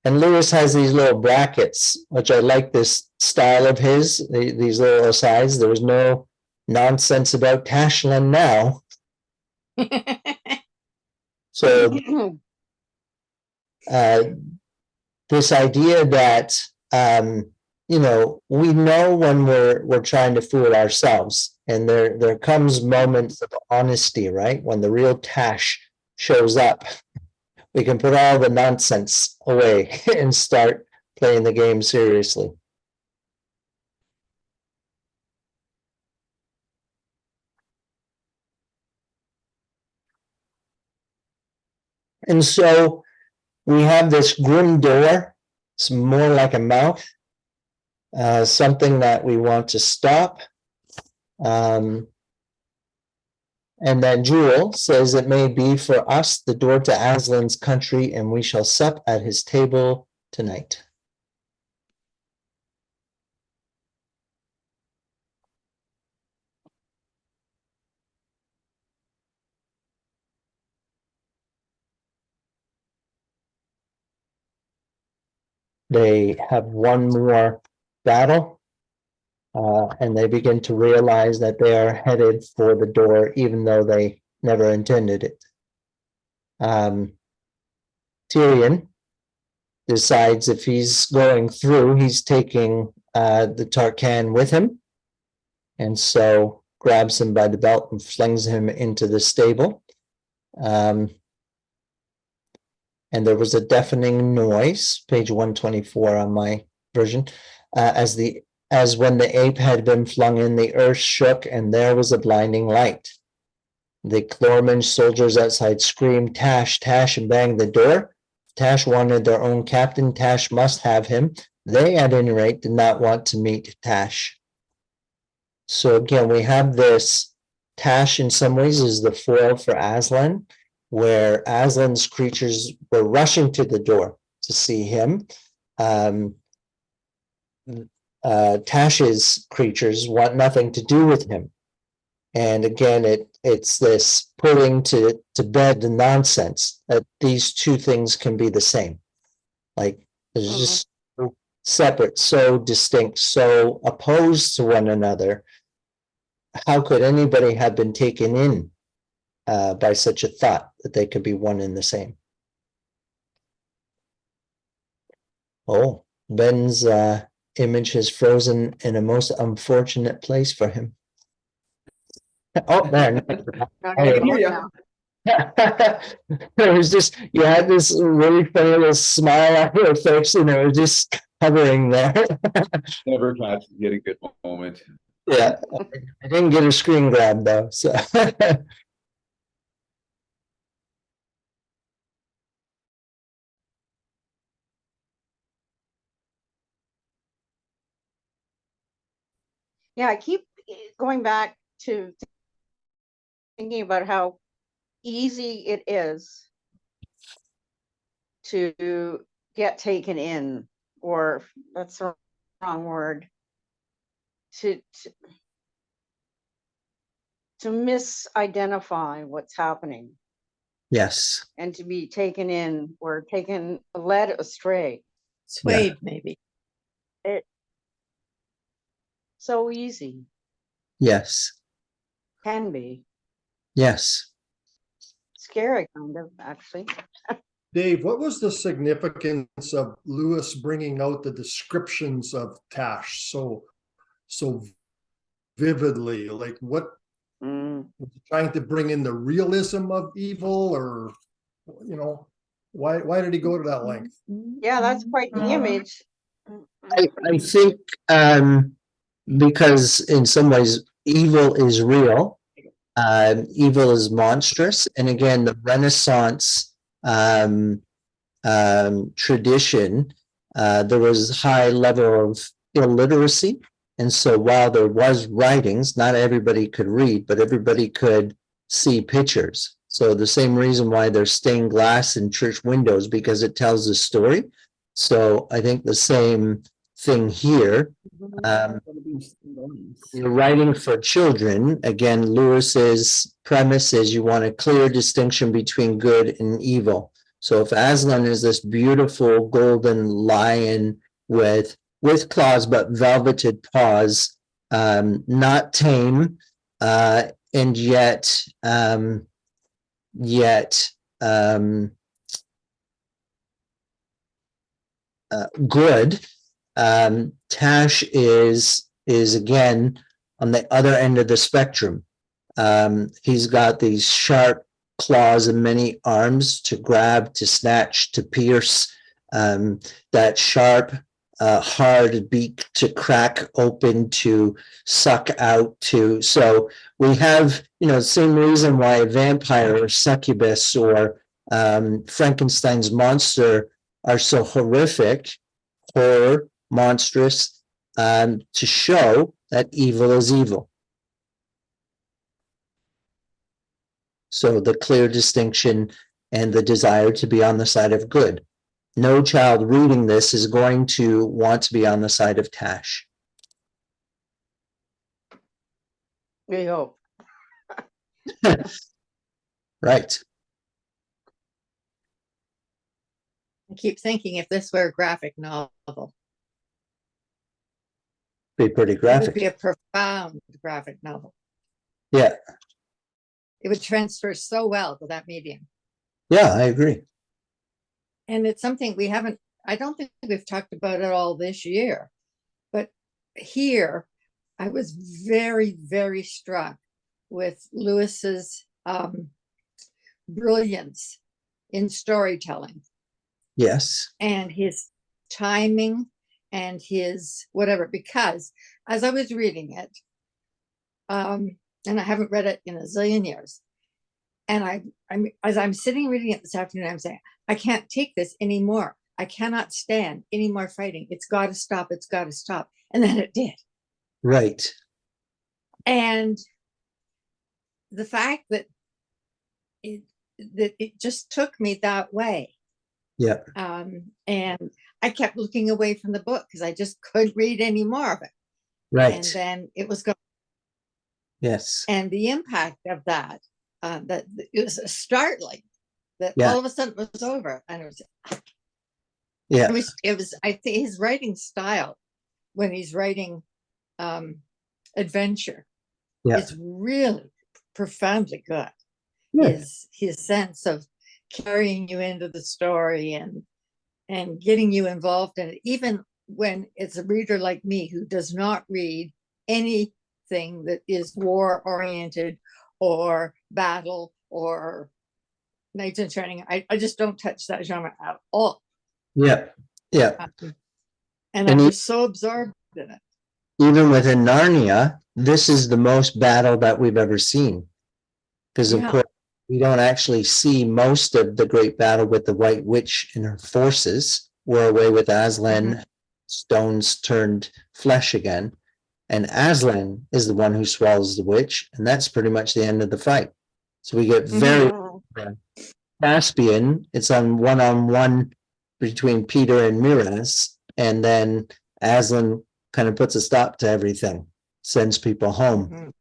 And Lewis has these little brackets, which I like this style of his, these little asides. There was no nonsense about Tashland now. So this idea that we know when we're trying to fool ourselves, and there comes moments of honesty, right? When the real Tash shows up, we can put all the nonsense away and start playing the game seriously. And so we have this grim door. It's more like a mouth, something that we want to stop. And then Jewel says, it may be for us the door to Aslan's country, and we shall sup at his table tonight. They have one more battle, and they begin to realize that they are headed for the door, even though they never intended it. Tyrion decides if he's going through, he's taking the Tarkan with him, and so grabs him by the belt and flings him into the stable. And there was a deafening noise, page 124 on my version, as when the ape had been flung in, the earth shook, and there was a blinding light. The Clorman soldiers outside screamed, Tash, Tash, and banged the door. Tash wanted their own captain. Tash must have him. They, at any rate, did not want to meet Tash. So again, we have this. Tash, in some ways, is the foil for Aslan, where Aslan's creatures were rushing to the door to see him. Tash's creatures want nothing to do with him. And again, it's this putting to bed the nonsense that these two things can be the same. Like, it's just so separate, so distinct, so opposed to one another. How could anybody have been taken in by such a thought that they could be one and the same? Oh, Ben's image has frozen in a most unfortunate place for him. Oh, man. Not I anymore hear now. It was just, you had this really funny little smile on your face, and it was just hovering there. Never catch get a good moment. Yeah, I didn't get a screen grab though, so. Yeah, I keep going back to thinking about how easy it is to get taken in, or that's the wrong word, to misidentify what's happening Yes, and to be taken in or led astray. Swayed, maybe. It so easy yes, can be yes. scary, kind of, actually. Dave, what was the significance of Lewis bringing out the descriptions of Tash so vividly? Like, what was he trying to bring in the realism of evil, or why did he go to that length? Yeah, that's quite the image. I think because in some ways evil is real, evil is monstrous, and again the Renaissance tradition, there was high level of illiteracy, and so while there was writings, not everybody could read, but everybody could see pictures. So the same reason why there's stained glass in church windows, because it tells a story. So I think the same thing here. You're writing for children. Again, Lewis's premise is you want a clear distinction between good and evil. So if Aslan is this beautiful golden lion with claws but velveted paws, not tame, and yet good. Tash is again on the other end of the spectrum. He's got these sharp claws and many arms to grab, to snatch, to pierce. That sharp hard beak to crack open to suck out to. So we have, same reason why a vampire or succubus or Frankenstein's monster are so horrific, horror, monstrous, to show that evil is evil. So the clear distinction and the desire to be on the side of good. No child reading this is going to want to be on the side of Tash. We hope. Right. I keep thinking if this were a graphic novel, Be pretty it would graphic. be a profound graphic novel. Yeah. It would transfer so well to that medium. Yeah, I agree. And it's something we haven't, I don't think we've talked about it all this year. But here, I was very, very struck with Lewis's brilliance in storytelling. Yes. And his timing and his whatever, because as I was reading it, and I haven't read it in a zillion years, and as I'm sitting reading it this afternoon, I'm saying, I can't take this anymore. I cannot stand any more fighting. It's got to stop. It's got to stop. And then it did. Right. And the fact that it just took me that way. Yeah. And I kept looking away from the book because I just couldn't read any more of it. Right. And then it was gone. Yes. And the impact of that, that it was startling that Yeah. all of a sudden it was over. And Yeah. it was, I think his writing style when he's writing adventure Yeah. is really profoundly good. Yeah. His sense of carrying you into the story and getting you involved in it, even when it's a reader like me who does not read anything that is war oriented or battle or knights in training. I just don't touch that genre at all. Yeah. Yeah. And And I'm just so absorbed in it. Even within Narnia, this is the most battle that we've ever seen. Because of Yeah. course, we don't actually see most of the great battle with the White Witch and her forces. We're away with Aslan, stones turned flesh again. And Aslan is the one who swallows the witch, and that's pretty much the end of the fight. So we get very Caspian, it's on one between Peter and Miraz, and then Aslan kind of puts a stop to everything, sends people home.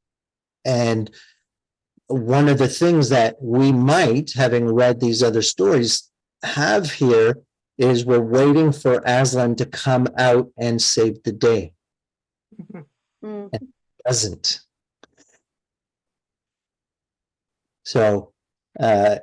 And one of the things that we might, having read these other stories, have here is we're waiting for Aslan to come out and save the day. And it doesn't. So I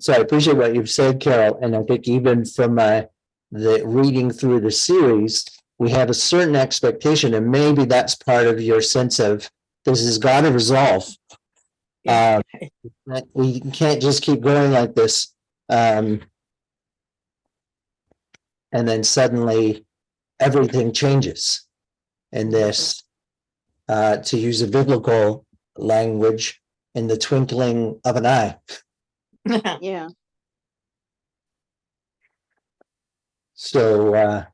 appreciate what you've said, Carol, and I think even from the reading through the series, we have a certain expectation, and maybe that's part of your sense of this has got to resolve. We can't just keep going like this, and then suddenly everything changes. And this, to use a biblical language, in the twinkling of an eye. Yeah. So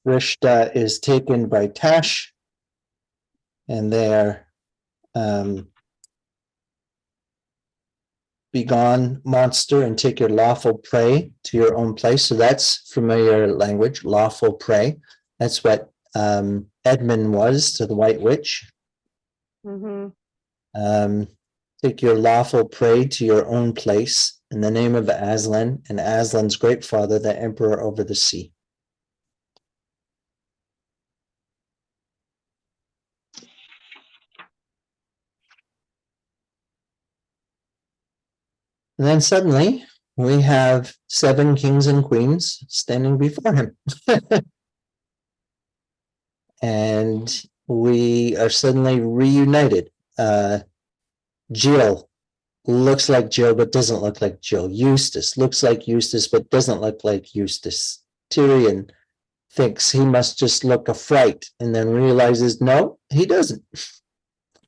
Rishta is taken by Tash, and they're begone, monster, and take your lawful prey to your own place. So that's familiar language, lawful prey. That's what Edmund was to the White Witch. Take your lawful prey to your own place in the name of Aslan and Aslan's great father, the emperor over the sea. And then suddenly we have 7 kings and queens standing before him. And we are suddenly reunited. Jill looks like Jill but doesn't look like Jill. Eustace looks like Eustace but doesn't look like Eustace. Tyrion thinks he must just look a fright and then realizes no, he doesn't.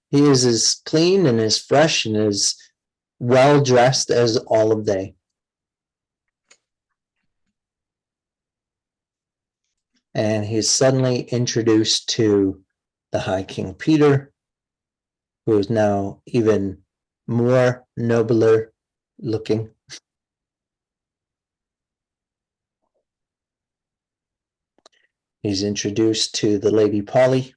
He is as clean and as fresh and as well dressed as all of they. And he's suddenly introduced to the High King Peter, who is now even more nobler looking. He's introduced to the Lady Polly.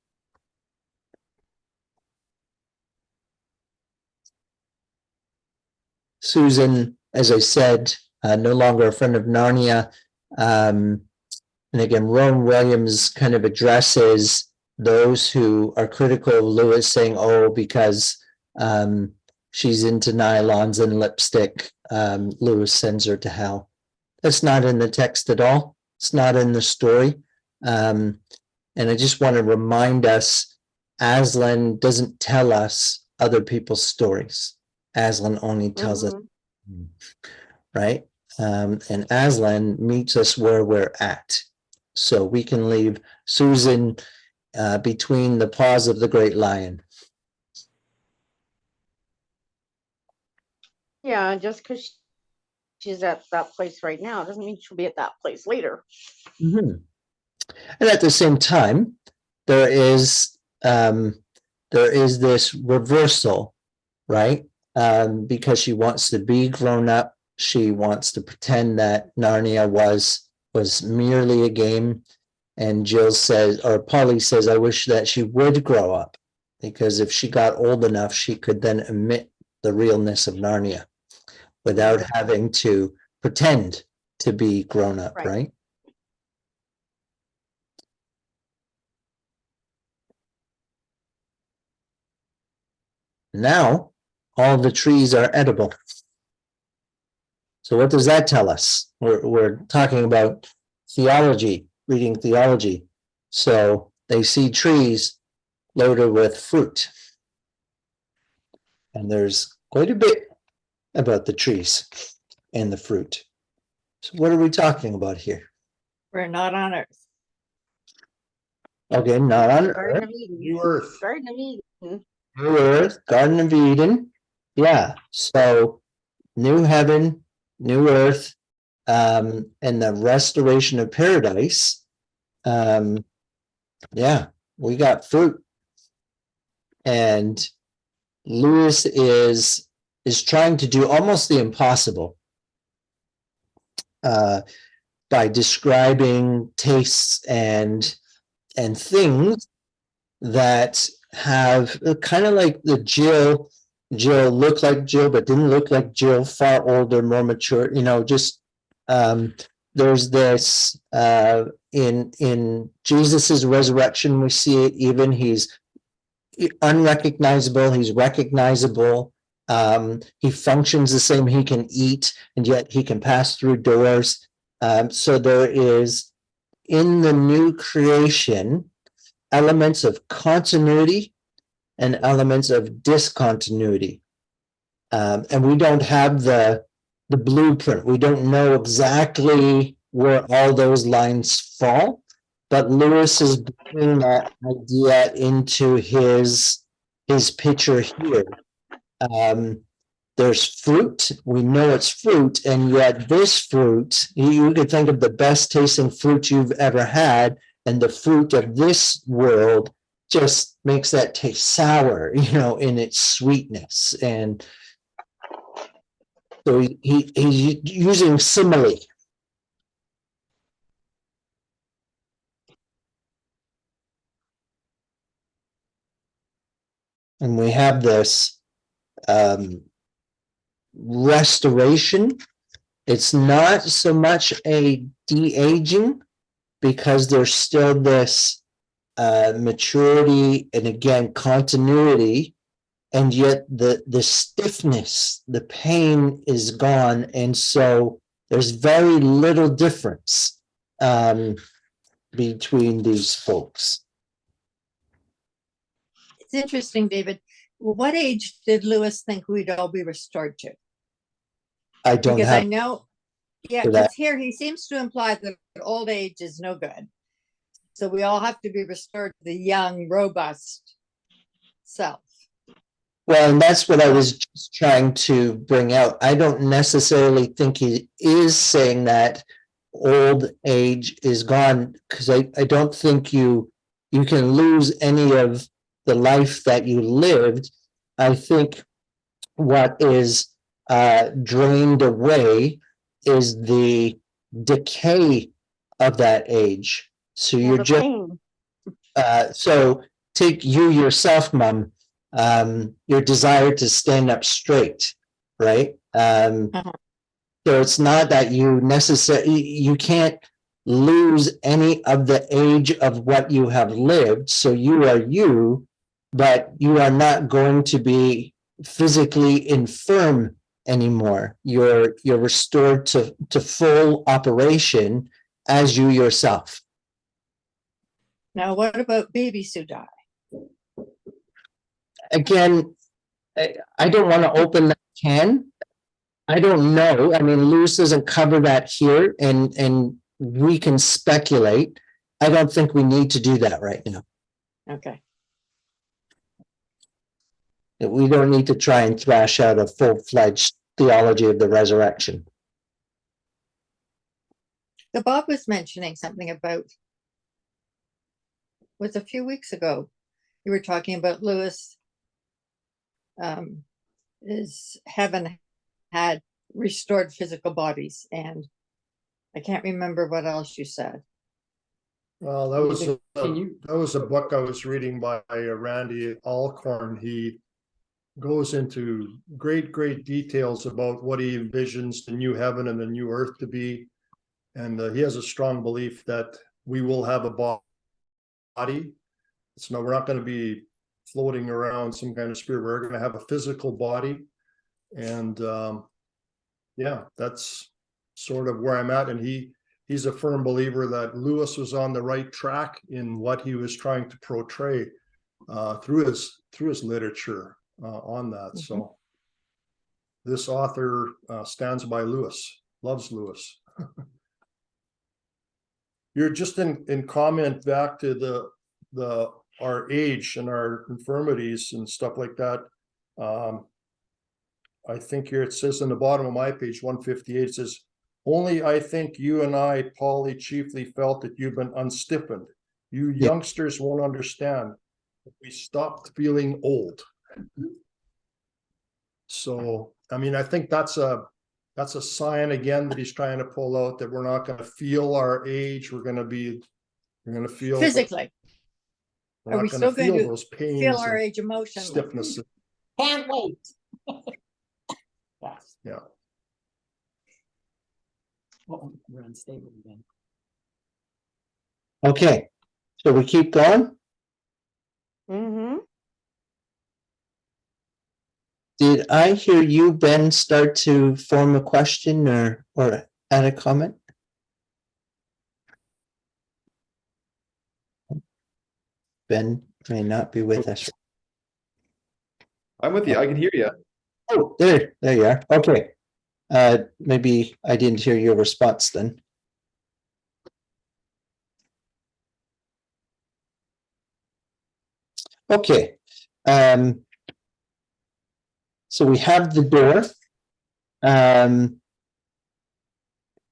Susan, as I said, no longer a friend of Narnia. And again, Rowan Williams kind of addresses those who are critical of Lewis, saying, oh, because she's into nylons and lipstick, Lewis sends her to hell. That's not in the text at all. It's not in the story. And I just want to remind us, Aslan doesn't tell us other people's stories. Aslan only tells us, right? And Aslan meets us where we're at. So we can leave Susan between the paws of the great lion. Yeah, just because she's at that place right now doesn't mean she'll be at that place later. And at the same time, there is this reversal, right? Because she wants to be grown up. She wants to pretend that Narnia was merely a game. And Jill says, or Polly says, I wish that she would grow up, because if she got old enough, she could then admit the realness of Narnia without having to pretend to be grown up, right? Now, all the trees are edible. So what does that tell us? We're talking about theology, reading theology. So they see trees loaded with fruit. And there's quite a bit about the trees and the fruit. So what are we talking about here? We're not on Earth. Okay, not on Garden Earth. of Eden. New Earth. Garden of Eden. New Earth, Garden of Eden. Yeah, so new heaven, new earth, and the restoration of paradise. Yeah, we got fruit. And Lewis is trying to do almost the impossible by describing tastes and things that have kind of like the Jill looked like Jill but didn't look like Jill, far older, more mature, just there's this in Jesus's resurrection, we see it. Even he's unrecognizable, he's recognizable, he functions the same, he can eat and yet he can pass through doors. So there is in the new creation elements of continuity and elements of discontinuity. And we don't have the blueprint. We don't know exactly where all those lines fall, but Lewis is bringing that idea into his picture here. There's fruit. We know it's fruit, and yet this fruit, you could think of the best tasting fruit you've ever had, and the fruit of this world just makes that taste sour, in its sweetness. And so he's using simile. And we have this restoration. It's not so much a de-aging, because there's still this maturity and again continuity, and yet the stiffness, the pain is gone, and so there's very little difference between these folks. It's interesting, David, Well, what age did Lewis think we'd all be restored to? I don't Because I have know, yeah, for that. because here he seems to imply that old age is no good. So we all have to be restored to the young, robust self. Well, and that's what I was just trying to bring out. I don't necessarily think he is saying that old age is gone, because I don't think you can lose any of the life that you lived. I think what is drained away is the decay of that age. So Yeah, you're the just pain. so take you yourself, Mom, your desire to stand up straight, right? Uh-huh. So it's not that you can't lose any of the age of what you have lived. So you are you, but you are not going to be physically infirm anymore. You're restored to full operation as you yourself. Now, what about babies who die? Again, I don't want to open that can. I don't know. I mean, Lewis doesn't cover that here, and we can speculate. I don't think we need to do that right now. Okay. We don't need to try and thrash out a full-fledged theology of the resurrection. The Bob was mentioning something about, was a few weeks ago, you were talking about Lewis haven't had restored physical bodies, and I can't remember what else you said. Well, that was Can you- that was a book I was reading by Randy Alcorn. He goes into great details about what he envisions the new heaven and the new earth to be, and he has a strong belief that we will have a body. So we're not going to be floating around some kind of spirit. We're going to have a physical body, and yeah, that's sort of where I'm at. And he's a firm believer that Lewis was on the right track in what he was trying to portray through his literature on that. So this author stands by Lewis, loves Lewis. You're just in comment back to our age and our infirmities and stuff like that. I think here it says in the bottom of my page 158, it says, only I think you and I, Polly, chiefly felt that you've been unstiffened. You youngsters won't understand. We stopped feeling old. So, I mean, I think that's a sign again that he's trying to pull out, that we're not going to feel our age. We're going to feel Physically, we're are not we going to still going feel to those pains feel our and age emotionally? stiffness. Can't wait. Yes. Yeah. Oh, we're unstable again. Okay, so we keep going. Mm-hmm. Did I hear you, Ben, start to form a question or add a comment? Ben may not be with us. I'm with you. I can hear you. Oh, there you are. Okay. Maybe I didn't hear your response then. Okay. So we have the door.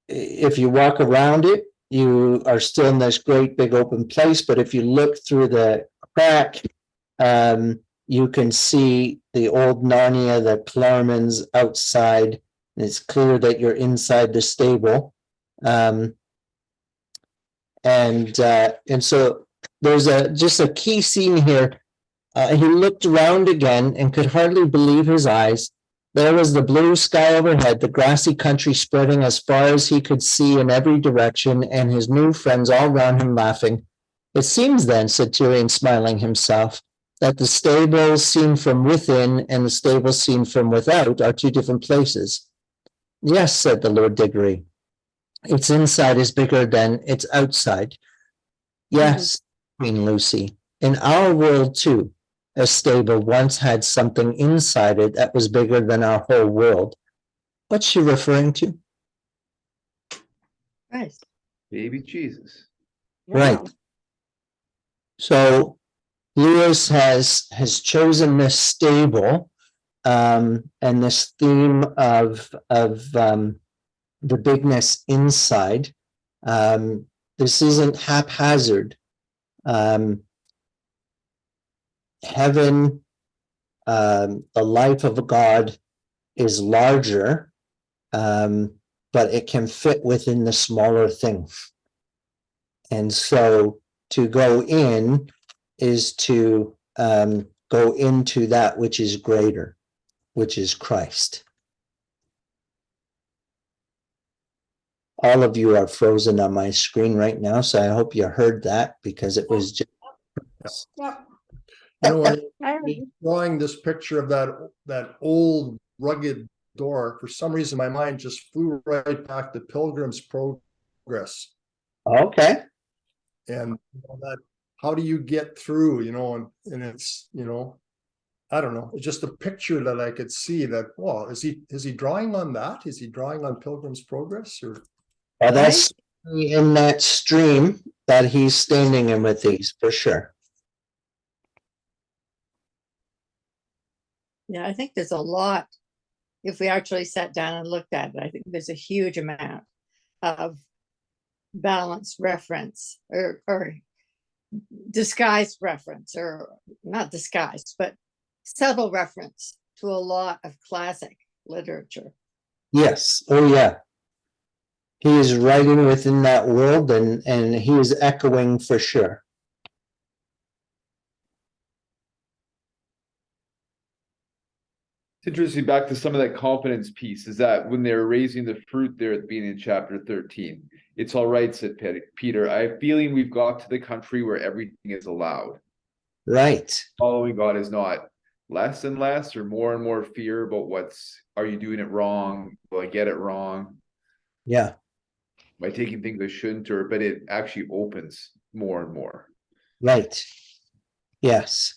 If you walk around it, you are still in this great big open place, but if you look through the crack, you can see the old Narnia, the Claremans outside. It's clear that you're inside the stable. And so there's just a key scene here. He looked around again and could hardly believe his eyes. There was the blue sky overhead, the grassy country spreading as far as he could see in every direction, and his new friends all round him laughing. It seems then, said Tyrion, smiling himself, that the stables seen from within and the stables seen from without are two different places. Yes, said the Lord Diggory. Its inside is bigger than its outside. Yes, Queen Lucy, in our world too. a stable once had something inside it that was bigger than our whole world. What's she referring to? Right. Baby Jesus. Right. So Lewis has chosen this stable and this theme of the bigness inside. This isn't haphazard. Heaven, the life of God is larger, but it can fit within the smaller thing. And so to go in is to go into that which is greater, which is Christ. All of you are frozen on my screen right now, so I hope you heard that because it was just. Yep. You know, when I heard he's drawing this picture of that old rugged door, for some reason my mind just flew right back to Pilgrim's Progress. Okay. And that, how do you get through, and it's, I don't know, it's just a picture that I could see that, well, is he drawing on that? Is he drawing on Pilgrim's Progress or? Well, that's in that stream that he's standing in with these for sure. Yeah, I think there's a lot. If we actually sat down and looked at it, I think there's a huge amount of balanced reference or disguised reference, or not disguised, but subtle reference to a lot of classic literature. Yes. Oh, yeah. He is writing within that world and he is echoing for sure. It's interesting, back to some of that confidence piece, is that when they're raising the fruit there at the beginning of chapter 13, it's all right, said Peter. I have a feeling we've got to the country where everything is allowed. Right. Following God is not less and less or more and more fear about are you doing it wrong? Will I get it wrong? Yeah. By taking things I shouldn't, but it actually opens more and more. Right. Yes.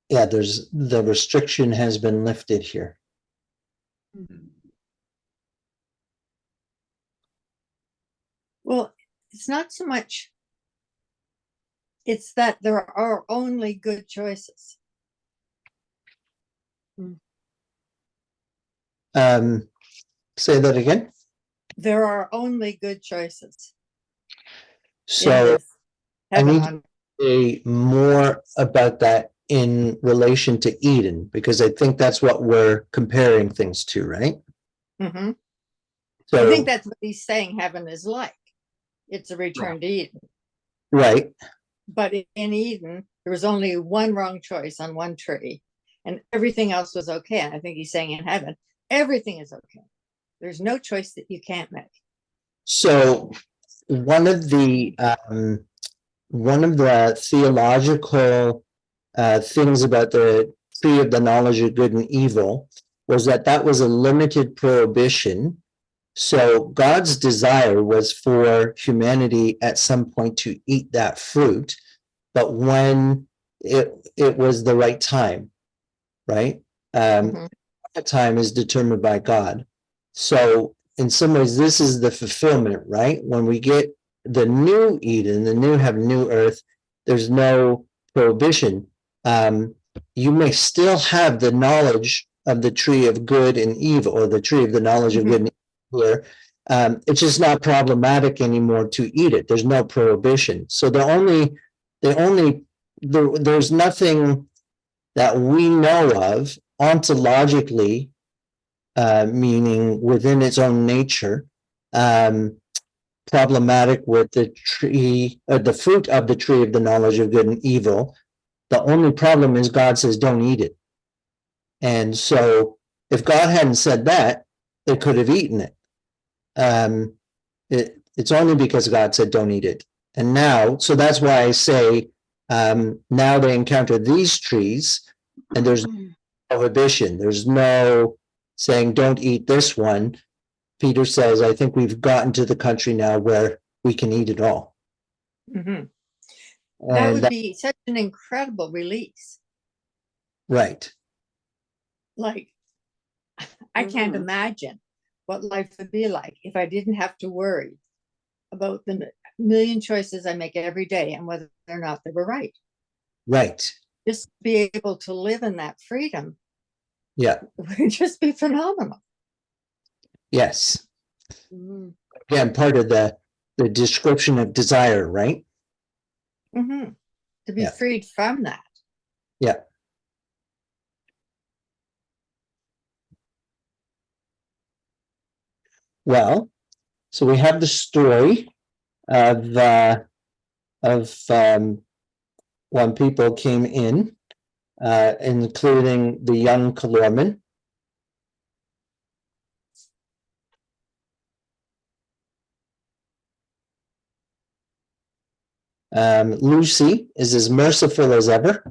Yeah, the restriction has been lifted here. Well, it's not so much, it's that there are only good choices. Say that again. There are only good choices. So I need to say more about that in relation to Eden, because I think that's what we're comparing things to, right? Mm-hmm. So I think that's what he's saying heaven is like. It's a return to Eden. right. But in Eden, there was only one wrong choice on one tree, and everything else was okay. And I think he's saying in heaven, everything is okay. There's no choice that you can't make. So one of the theological things about the tree of the knowledge of good and evil was that was a limited prohibition. So God's desire was for humanity at some point to eat that fruit, but when it was the right time, right? That time is determined by God. So in some ways, this is the fulfillment, right? When we get the new Eden, the new heaven, new earth, there's no prohibition. You may still have the knowledge of the tree of good and evil, or the tree of the knowledge of good and evil here. It's just not problematic anymore to eat it. There's no prohibition. So there's nothing that we know of ontologically, meaning within its own nature, problematic with the tree, the fruit of the tree of the knowledge of good and evil. The only problem is God says, don't eat it. And so if God hadn't said that, they could have eaten it. It's only because God said, don't eat it. And now, so that's why I say, now they encounter these trees and there's prohibition. There's no saying, don't eat this one. Peter says, I think we've gotten to the country now where we can eat it all. Mm-hmm. That And would be such an incredible release. right, Like, I can't Mhm. imagine what life would be like if I didn't have to worry about the million choices I make every day and whether or not they were right. right. Just be able to live in that freedom Yeah, would just be phenomenal. yes. Mhm. Again, part of the description of desire, right? Mhm. To be Yeah. freed from that. Yeah. Well, so we have the story of when people came in, including the young Calorman. Lucy is as merciful as ever.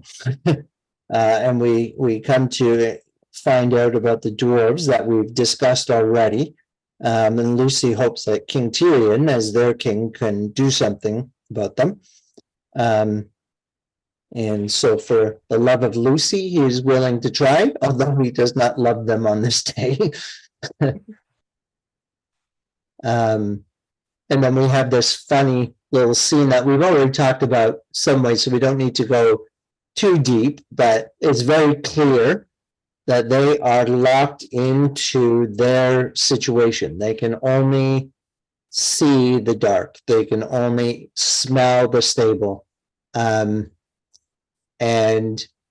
And we come to find out about the dwarves that we've discussed already. And Lucy hopes that King Tyrion, as their king, can do something about them. And so for the love of Lucy, he is willing to try, although he does not love them on this day. And then we have this funny little scene that we've already talked about some way, so we don't need to go too deep, but it's very clear that they are locked into their situation. They can only see the dark. They can only smell the stable. And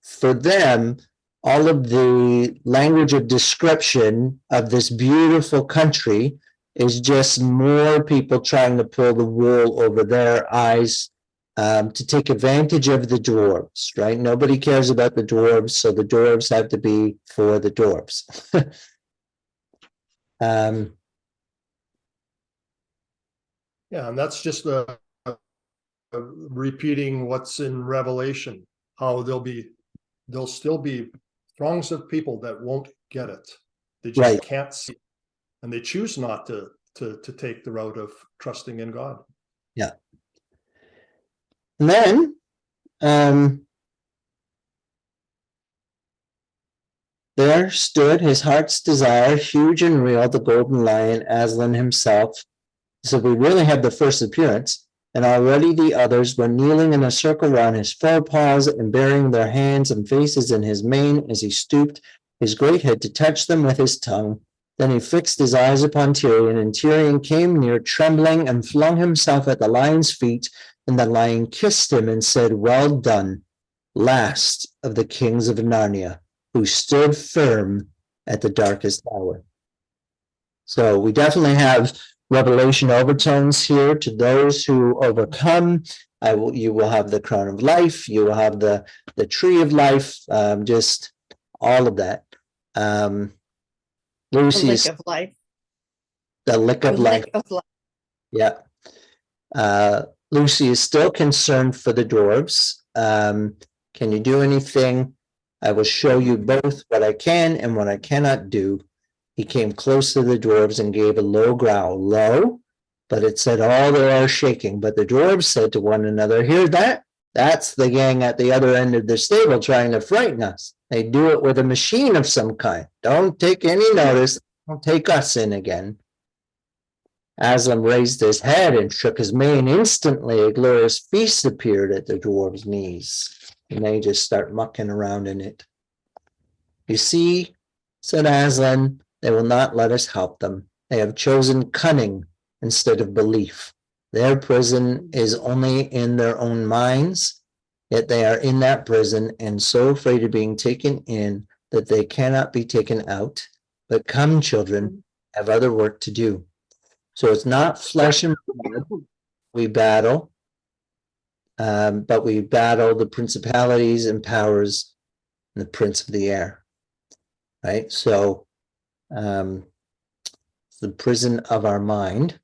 for them, all of the language of description of this beautiful country is just more people trying to pull the wool over their eyes to take advantage of the dwarves, right? Nobody cares about the dwarves, so the dwarves have to be for the dwarves. Yeah, and that's just repeating what's in Revelation, how there'll still be throngs of people that won't get it. They just Right. can't see it. And they choose not to take the route of trusting in God. Yeah. And then there stood his heart's desire, huge and real, the golden lion, Aslan himself. So we really have the first appearance, and already the others were kneeling in a circle round his forepaws and burying their hands and faces in his mane as he stooped his great head to touch them with his tongue. Then he fixed his eyes upon Tyrion, and Tyrion came near trembling and flung himself at the lion's feet, and the lion kissed him and said, "Well done, last of the kings of Narnia, who stood firm at the darkest hour." So we definitely have revelation overtones here to those who overcome. You will have the crown of life. You will have the tree of life. Just all of that. The Lucy's lick of life. the lick The of life. lick of life. Yeah. Lucy is still concerned for the dwarves. Can you do anything? I will show you both what I can and what I cannot do. He came close to the dwarves and gave a low growl, low, but it said all the air shaking. But the dwarves said to one another, "Hear that? That's the gang at the other end of the stable trying to frighten us. They do it with a machine of some kind. Don't take any notice. Don't take us in again." Aslan raised his head and shook his mane. Instantly, a glorious feast appeared at the dwarves' knees, and they just start mucking around in it. "You see," said Aslan, "they will not let us help them. They have chosen cunning instead of belief. Their prison is only in their own minds, yet they are in that prison and so afraid of being taken in that they cannot be taken out. But come, children, have other work to do." So it's not flesh and blood we battle, but we battle the principalities and powers and the prince of the air, right? So the prison of our mind.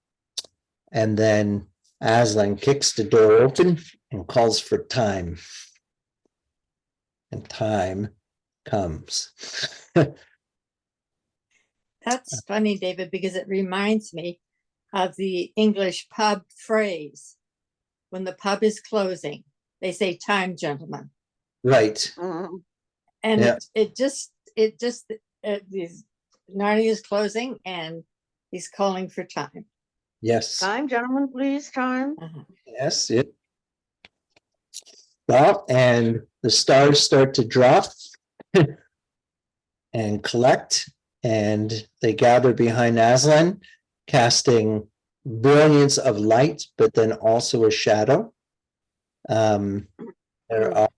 And then Aslan kicks the door open and calls for time. And time comes. That's funny, David, because it reminds me of the English pub phrase. When the pub is closing, they say time, gentlemen. Right. Mm, And Yeah. these Narnia is closing and he's calling for time. Yes. time, gentlemen, please, time. Uh-huh. Yes. It. Well, and the stars start to drop and collect, and they gather behind Aslan, casting brilliance of light, but then also a shadow. There are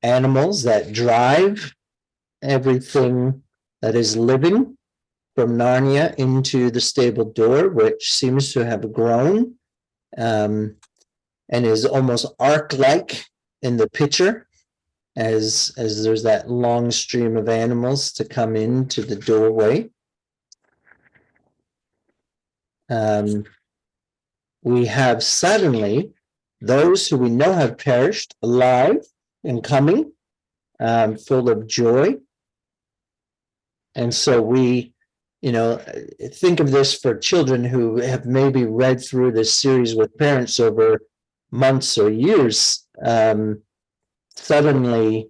animals that drive everything that is living from Narnia into the stable door, which seems to have grown and is almost arc-like in the picture, as there's that long stream of animals to come into the doorway. We have suddenly those who we know have perished alive and coming, full of joy. And so we, think of this for children who have maybe read through this series with parents over months or years, suddenly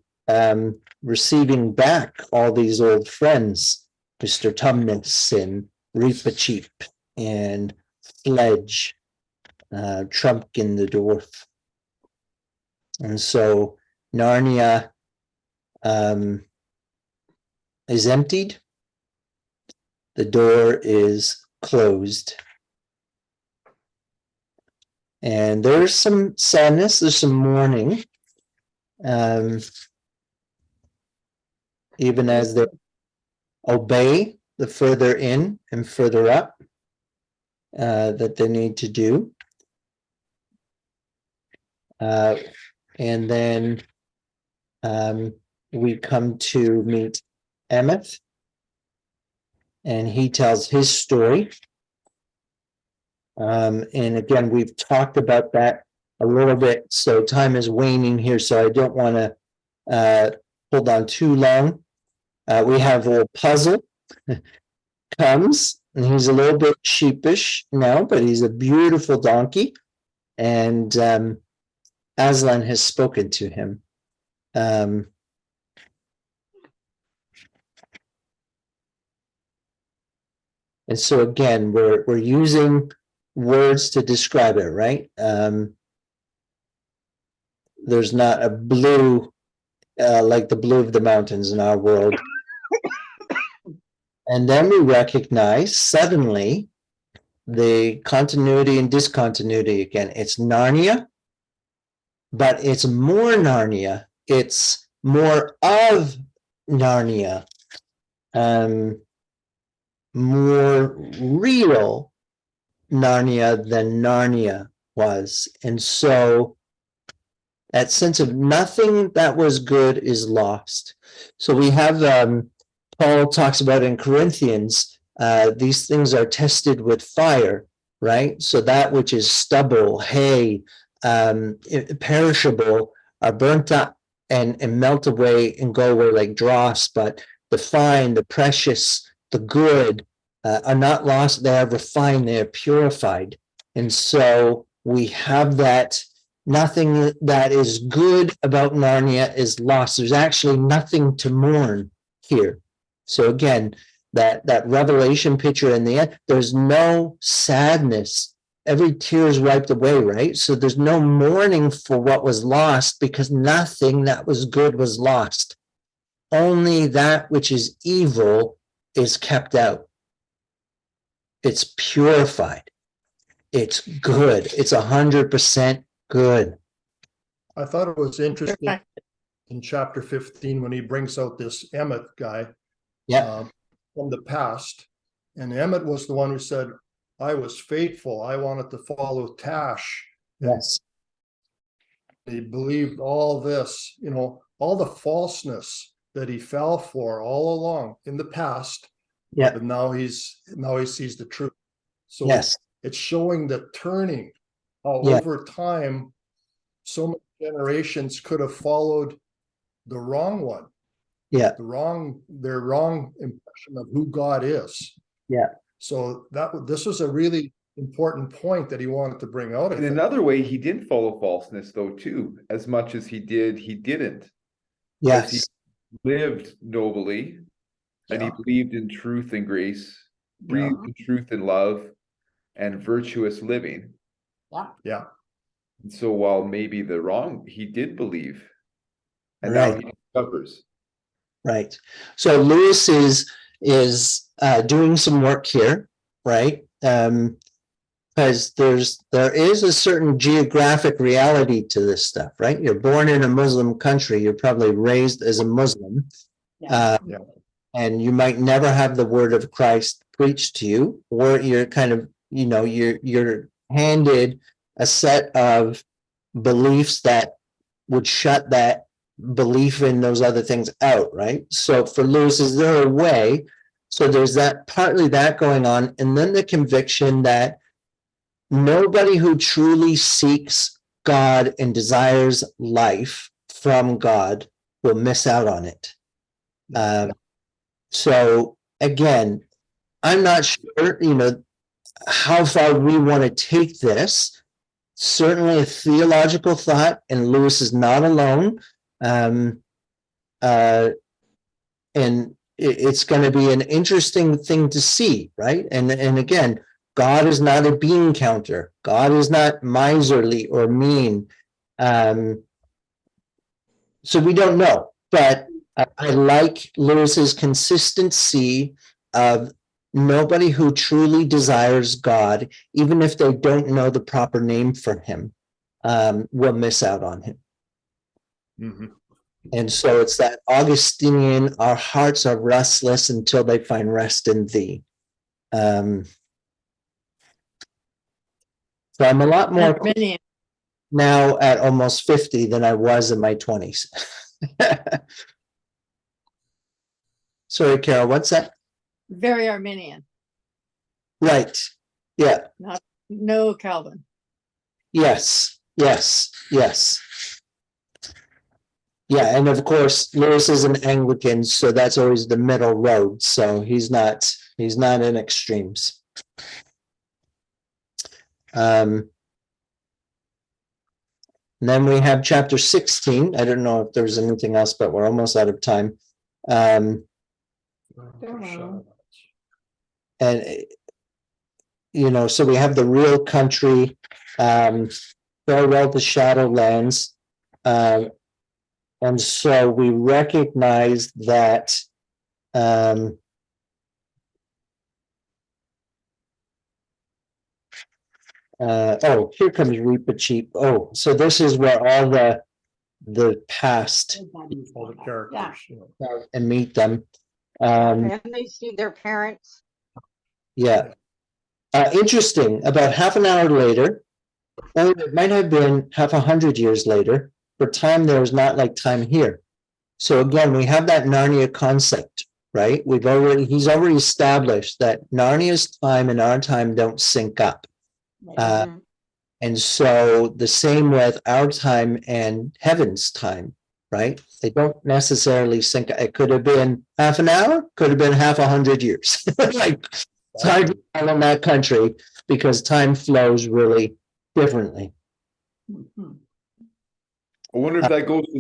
receiving back all these old friends, Mr. Tumnus and Reepicheep and Sledge, Trumpkin the dwarf. And so Narnia is emptied. The door is closed. And there's some sadness, there's some mourning. Even as they obey the further in and further up that they need to do. And then we come to meet Emmett, and he tells his story. And again, we've talked about that a little bit, so time is waning here, so I don't want to hold on too long. We have a puzzle comes, and he's a little bit sheepish now, but he's a beautiful donkey, and Aslan has spoken to him. And so again, we're using words to describe it, right? There's not a blue like the blue of the mountains in our world. And then we recognize suddenly the continuity and discontinuity again. It's Narnia, but it's more Narnia. It's more of Narnia. More real Narnia than Narnia was. And so that sense of nothing that was good is lost. So we have, Paul talks about in Corinthians, these things are tested with fire, right? So that which is stubble, hay, perishable are burnt up and melt away and go away like dross, but the fine, the precious, the good are not lost. They are refined, they are purified. And so we have that. Nothing that is good about Narnia is lost. There's actually nothing to mourn here. So again, that revelation picture in the end, there's no sadness. Every tear is wiped away, right? So there's no mourning for what was lost because nothing that was good was lost. Only that which is evil is kept out. It's purified. It's good. It's 100% good. I thought it was interesting in chapter 15 when he brings out this Emmett guy from the past. And Emmett was the one who said, I was faithful. I wanted to follow Tash. Yes. He believed all this, all the falseness that he fell for all along in the past. Yeah. But now he sees the truth. So yes. It's showing the turning over time. So many generations could have followed the wrong one. Yeah. Their wrong impression of who God is. Yeah. So this was a really important point that he wanted to bring out. I In think. another way, he did follow falseness though too, as much as he didn't. Yes, Lived nobly, and he Yeah. believed in truth and grace, Yeah. breathed in truth and love, and virtuous living. Yeah, And so while maybe the wrong, he did believe. And now Right. he discovers. right. So Lewis is doing some work here, right? Because there is a certain geographic reality to this stuff, right? You're born in a Muslim country, you're probably raised as a Muslim. Yeah. Yeah. And you might never have the word of Christ preached to you, or you're kind of, you're handed a set of beliefs that would shut that belief in those other things out, right? So for Lewis, is there a way? So there's that, partly that going on, and then the conviction that nobody who truly seeks God and desires life from God will miss out on it. So again, I'm not sure, how far we want to take this. Certainly a theological thought, and Lewis is not alone. And it's going to be an interesting thing to see, right? And again, God is not a bean counter. God is not miserly or mean. So we don't know, but I like Lewis's consistency of nobody who truly desires God, even if they don't know the proper name for him, will miss out on him. Mhm. And so it's that Augustinian, our hearts are restless until they find rest in thee. So I'm a lot more Arminian. now at almost 50 than I was in my 20s. Sorry, Carol, what's that? Very Arminian, Right. Yeah. no Calvin. Yes. Yes. Yes. Yeah. And of course, Lewis is an Anglican, so that's always the middle road. So he's not in extremes. And then we have chapter 16. I don't know if there's anything else, but we're almost out of time. And so we have the real country, farewell to Shadowlands. And so we recognize that here comes Reaper Cheap. Oh, so this is where all the past All the characters. Yeah. and meet them. And they see their parents. Yeah. Interesting. About half an hour later, or it might have been half 100 years later, for time there was not like time here. So again, we have that Narnia concept, right? He's already established that Narnia's time and our time don't sync up. Mhm. And so the same with our time and heaven's time, right? They don't necessarily sync. It could have been half an hour, could have been half 100 years. Like it's hard to tell in that country because time flows really differently. Mhm. I wonder if that goes to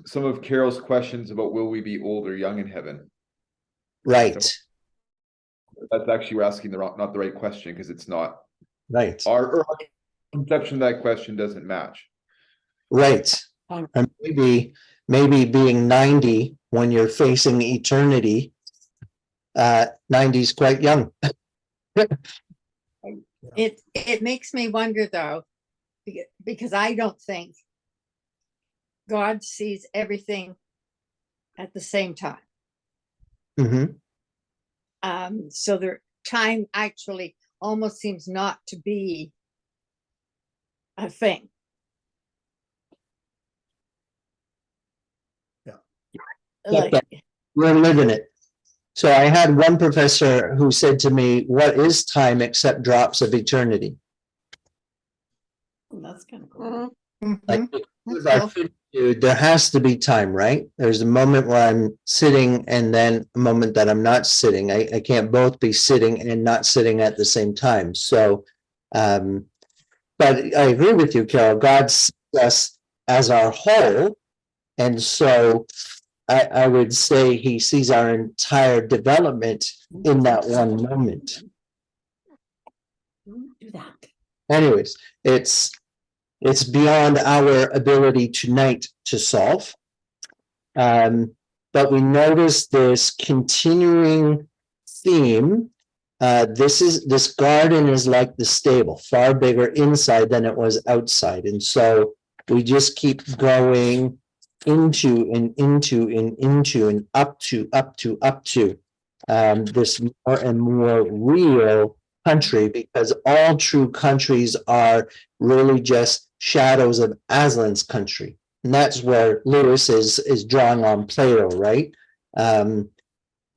some of Carol's questions about will we be old or young in heaven? Right, That's actually, we're asking not the right question, because it's not. right, Our conception of that question doesn't match. right. Time. And maybe being 90 when you're facing eternity, 90 is quite young. It makes me wonder though, because I don't think God sees everything at the same time. Mhm. So their time actually almost seems not to be a thing. Yeah. Like, We're living it. So I had one professor who said to me, "What is time except drops of eternity?" That's kind of cool. Mhm. Like, mhm, with that's our cool. finitude, there has to be time, right? There's a moment where I'm sitting and then a moment that I'm not sitting. I can't both be sitting and not sitting at the same time. So But I agree with you, Carol. God sees us as our whole. And so I would say he sees our entire development in that one moment. Don't do that. Anyways, it's beyond our ability tonight to solve. But we notice this continuing theme. This garden is like the stable, far bigger inside than it was outside. And so we just keep going into and into and into and up to this more and more real country, because all true countries are really just shadows of Aslan's country. And that's where Lewis is drawing on Plato, right?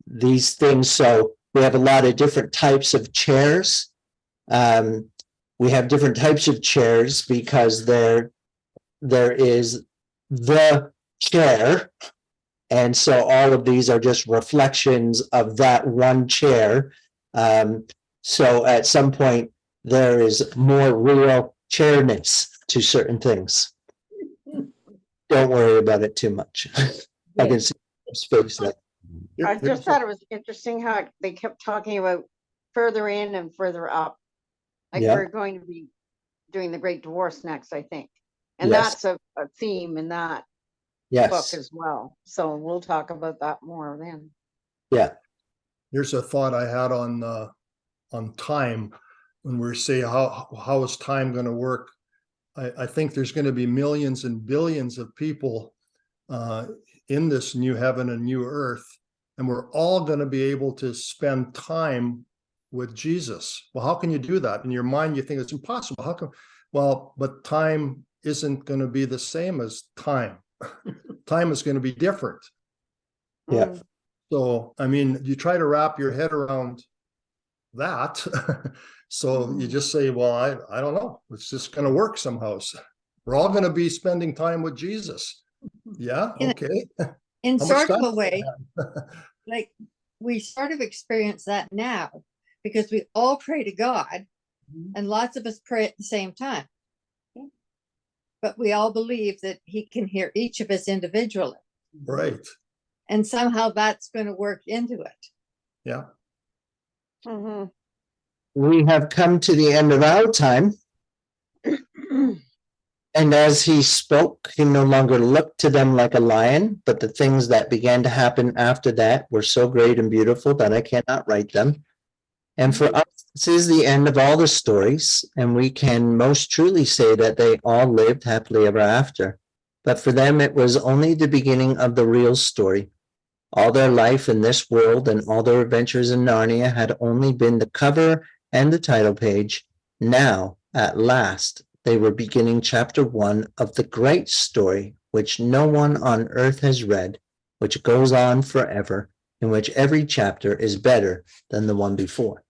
These things, so we have a lot of different types of chairs. We have different types of chairs because there is the chair. And so all of these are just reflections of that one chair. So at some point, there is more real chairness to certain things. Don't worry about it too much. I can see space like. I just thought it was interesting how they kept talking about further in and further up. Like Yeah. we're going to be doing the Great Divorce next, I think. And Yes. that's a theme in that book Yes, as well. So we'll talk about that more then. yeah, Here's a thought I had on time when we say how is time going to work. I think there's going to be millions and billions of people in this new heaven and new earth, and we're all going to be able to spend time with Jesus. Well, how can you do that? In your mind, you think it's impossible. How come? Well, but time isn't going to be the same as time. Time is going to be different. Yeah. Mm. So, I mean, you try to wrap your head around that. So you just say, well, I don't know. It's just going to work somehow. So we're all going to be spending time with Jesus. Yeah. Okay. In How much sort of time a do we way, like we sort of experience that now because we all pray to God Mhm. and lots of us pray at the same time. But we all believe that he can hear each of us individually. Right. And somehow that's going to work into it. Yeah. Mhm. we have come to the end of our time. And as he spoke, he no longer looked to them like a lion, but the things that began to happen after that were so great and beautiful that I cannot write them. And for us, this is the end of all the stories, and we can most truly say that they all lived happily ever after. But for them, it was only the beginning of the real story. All their life in this world and all their adventures in Narnia had only been the cover and the title page. Now, at last, they were beginning chapter 1 of the great story which no one on earth has read, which goes on forever, in which every chapter is better than the one before.